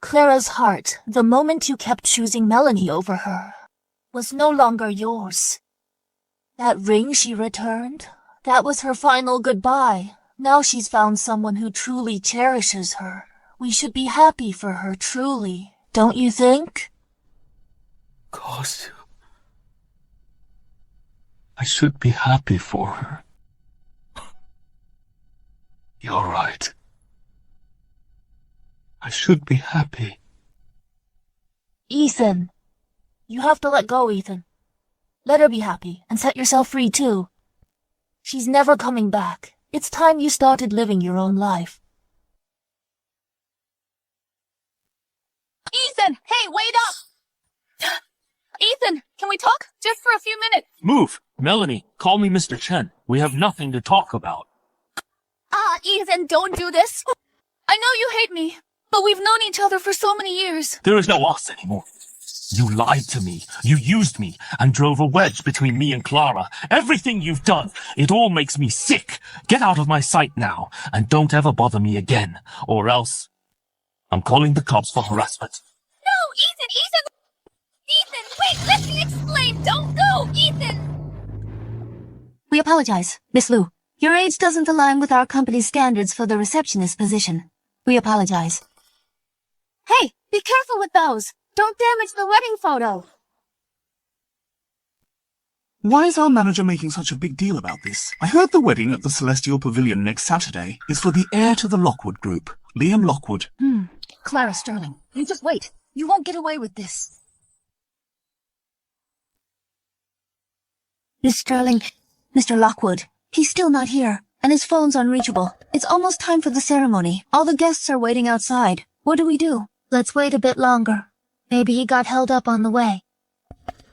Clara's heart, the moment you kept choosing Melanie over her, was no longer yours. That ring she returned, that was her final goodbye. Now she's found someone who truly cherishes her. We should be happy for her, truly. Don't you think? Course. I should be happy for her. You're right. I should be happy. Ethan. You have to let go, Ethan. Let her be happy, and set yourself free, too. She's never coming back. It's time you started living your own life. Ethan! Hey, wait up! Ethan, can we talk? Just for a few minutes. Move! Melanie, call me Mr. Chen. We have nothing to talk about. Ethan, don't do this. I know you hate me, but we've known each other for so many years. There is no us anymore. You lied to me, you used me, and drove a wedge between me and Clara. Everything you've done, it all makes me sick. Get out of my sight now, and don't ever bother me again, or else I'm calling the cops for harassment. No, Ethan, wait, let me explain. Don't go, Ethan. We apologize, Miss Liu. Your age doesn't align with our company's standards for the receptionist position. We apologize. Hey, be careful with those. Don't damage the wedding photo. Why is our manager making such a big deal about this? I heard the wedding at the Celestial Pavilion next Saturday is for the heir to the Lockwood Group, Liam Lockwood. Clara Sterling, you just wait. You won't get away with this. Miss Sterling, Mr. Lockwood, he's still not here, and his phone's unreachable. It's almost time for the ceremony. All the guests are waiting outside. What do we do? Let's wait a bit longer. Maybe he got held up on the way.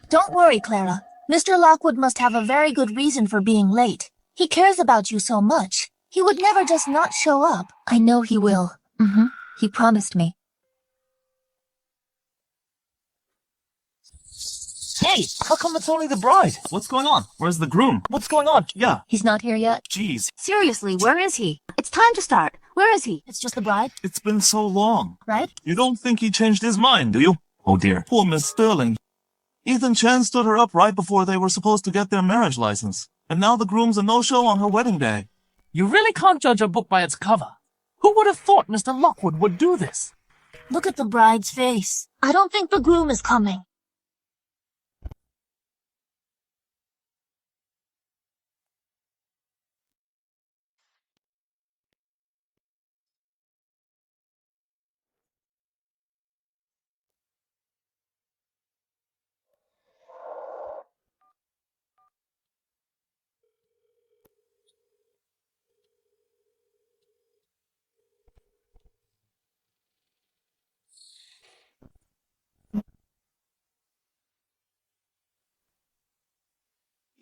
Don't worry, Clara. Mr. Lockwood must have a very good reason for being late. He cares about you so much. He would never just not show up. I know he will. He promised me. Hey, how come it's only the bride? What's going on? Where's the groom? What's going on? Yeah, He's not here yet. jeez. Seriously, where is he? It's time to start. Where is he? It's just the bride, It's been so long. right? You don't think he changed his mind, do you? Oh dear. Poor Miss Sterling. Ethan Chen stood her up right before they were supposed to get their marriage license. And now the groom's a no-show on her wedding day. You really can't judge a book by its cover. Who would have thought Mr. Lockwood would do this? Look at the bride's face. I don't think the groom is coming.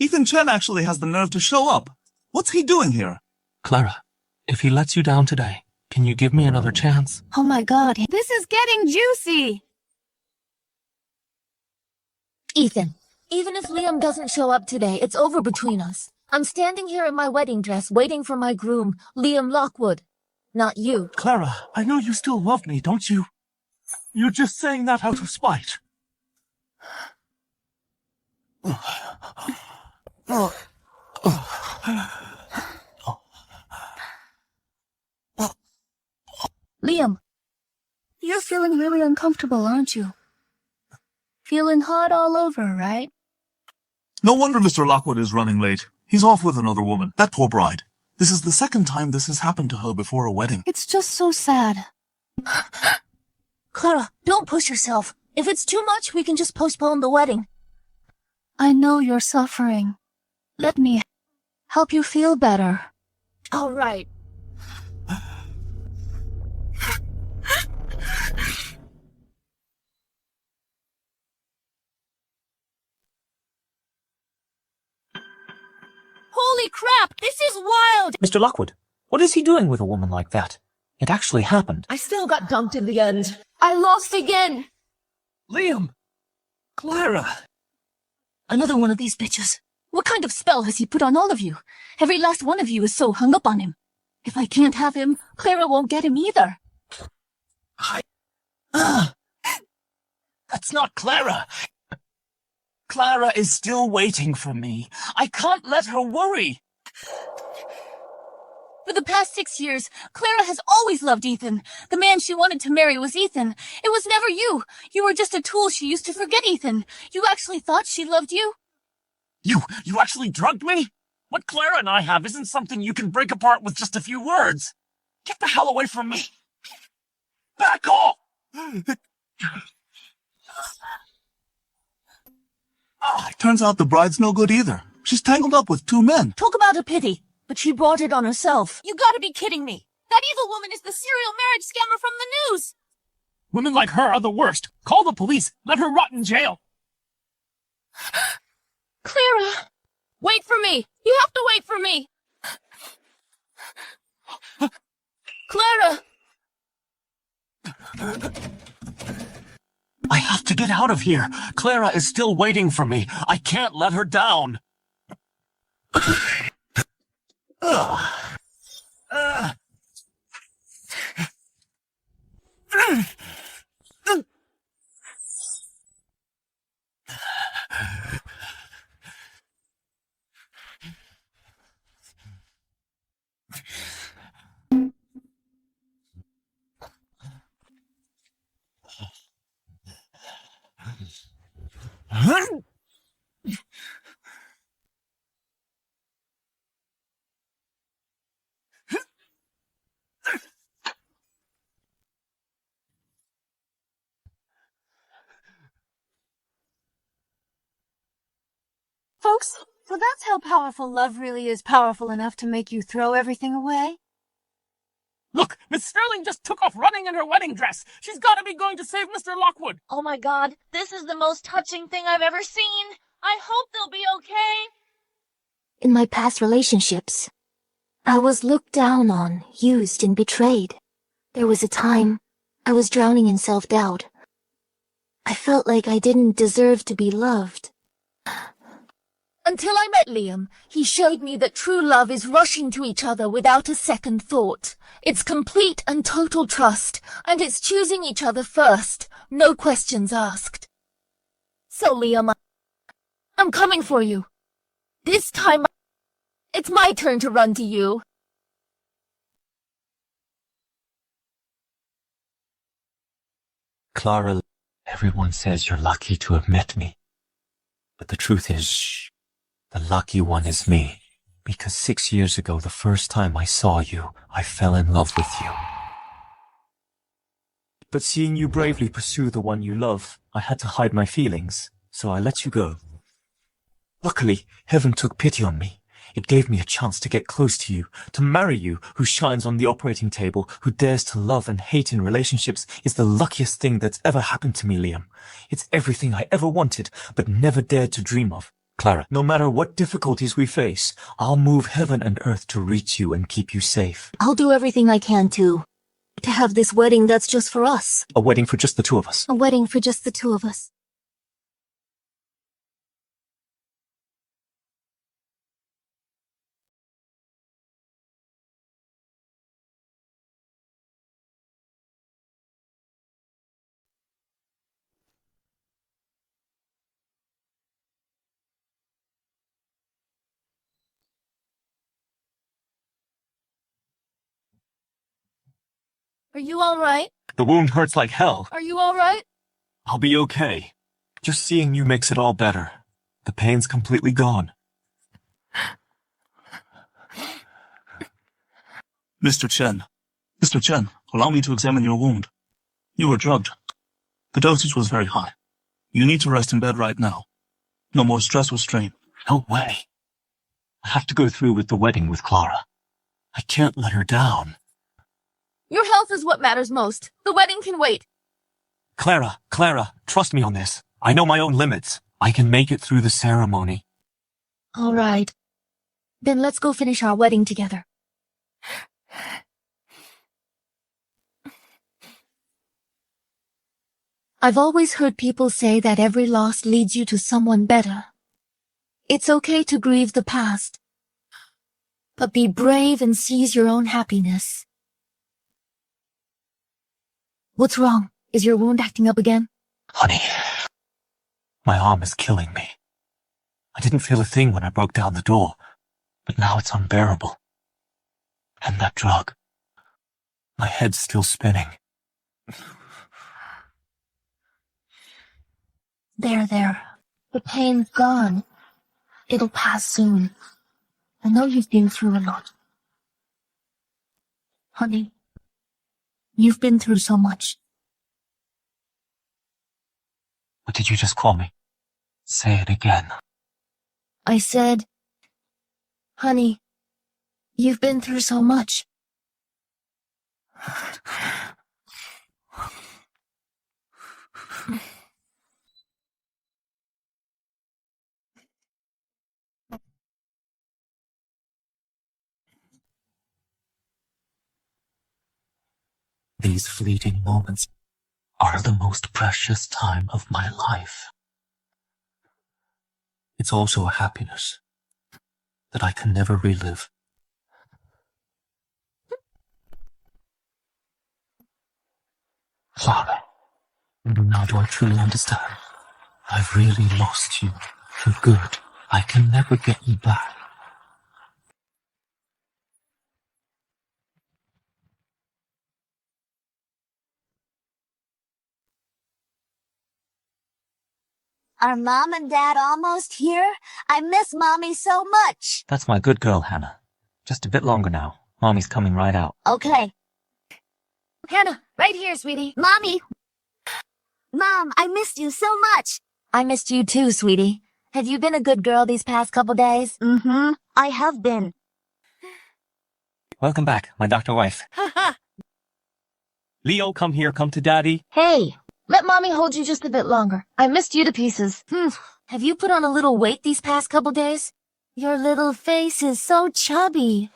Ethan Chen actually has the nerve to show up. What's he doing here? Clara, if he lets you down today, can you give me another chance? Oh my god, this is getting juicy! Ethan, even if Liam doesn't show up today, it's over between us. I'm standing here in my wedding dress waiting for my groom, Liam Lockwood. Not you. Clara, I know you still love me, don't you? You're just saying that out of spite. Liam, you're feeling really uncomfortable, aren't you? Feeling hot all over, right? No wonder Mr. Lockwood is running late. He's off with another woman. That poor bride. This is the second time this has happened to her before a wedding. It's just so sad. Clara, don't push yourself. If it's too much, we can just postpone the wedding. I know you're suffering. Let me help you feel better. All right. Holy crap, this is wild! Mr. Lockwood, what is he doing with a woman like that? It actually happened. I still got dumped in the end. I lost again! Liam! Clara! Another one of these bitches. What kind of spell has he put on all of you? Every last one of you is so hung up on him. If I can't have him, Clara won't get him either. That's not Clara! Clara is still waiting for me. I can't let her worry. For the past 6 years, Clara has always loved Ethan. The man she wanted to marry was Ethan. It was never you. You were just a tool she used to forget Ethan. You actually thought she loved you? You actually drugged me? What Clara and I have isn't something you can break apart with just a few words. Get the hell away from me. Back off! Turns out the bride's no good either. She's tangled up with 2 men. Talk about a pity. But she brought it on herself. You gotta be kidding me! That evil woman is the serial marriage scammer from the news! Women like her are the worst. Call the police. Let her rot in jail. Clara! Wait for me! You have to wait for me! Clara! I have to get out of here. Clara is still waiting for me. I can't let her down. Folks, so that's how powerful love really is, powerful enough to make you throw everything away? Look, Miss Sterling just took off running in her wedding dress. She's got to be going to save Mr. Lockwood. Oh my god, this is the most touching thing I've ever seen! I hope they'll be okay! In my past relationships, I was looked down on, used, and betrayed. There was a time I was drowning in self-doubt. I felt like I didn't deserve to be loved. Until I met Liam, he showed me that true love is rushing to each other without a second thought. It's complete and total trust, and it's choosing each other first, no questions asked. So Liam, I'm coming for you. This time, it's my turn to run to you. Clara, everyone says you're lucky to have met me. But the truth is, the lucky one is me. Because 6 years ago, the first time I saw you, I fell in love with you. But seeing you bravely pursue the one you love, I had to hide my feelings, so I let you go. Luckily, heaven took pity on me. It gave me a chance to get close to you, to marry you, who shines on the operating table, who dares to love and hate in relationships, is the luckiest thing that's ever happened to me, Liam. It's everything I ever wanted, but never dared to dream of. Clara, no matter what difficulties we face, I'll move heaven and earth to reach you and keep you safe. I'll do everything I can to have this wedding that's just for us. A wedding for just the two of us. A wedding for just the two of us. Are you alright? The wound hurts like hell. Are you alright? I'll be okay. Just seeing you makes it all better. The pain's completely gone. Mr. Chen. Mr. Chen, allow me to examine your wound. You were drugged. The dosage was very high. You need to rest in bed right now. No more stress or strain. No way. I have to go through with the wedding with Clara. I can't let her down. Your health is what matters most. The wedding can wait. Clara, trust me on this. I know my own limits. I can make it through the ceremony. All right. Then let's go finish our wedding together. I've always heard people say that every loss leads you to someone better. It's okay to grieve the past, but be brave and seize your own happiness. What's wrong? Is your wound acting up again? Honey, my arm is killing me. I didn't feel a thing when I broke down the door, but now it's unbearable. And that drug. My head's still spinning. There. The pain's gone. It'll pass soon. I know you've been through a lot. Honey, you've been through so much. What did you just call me? Say it again. I said, honey, you've been through so much. These fleeting moments are the most precious time of my life. It's also a happiness that I can never relive. Clara, now do I truly understand? I've really lost you for good. I can never get you back. Are Mom and Dad almost here? I miss Mommy so much. That's my good girl, Hannah. Just a bit longer now. Mommy's coming right out. Okay. Hannah, right here, sweetie. Mommy! Mom, I missed you so much. I missed you too, sweetie. Have you been a good girl these past couple days? Mm-hmm. I have been. Welcome back, my doctor wife. Leo, come here, come to Daddy. Hey, let Mommy hold you just a bit longer. I missed you to pieces. Have you put on a little weight these past couple days? Your little face is so chubby.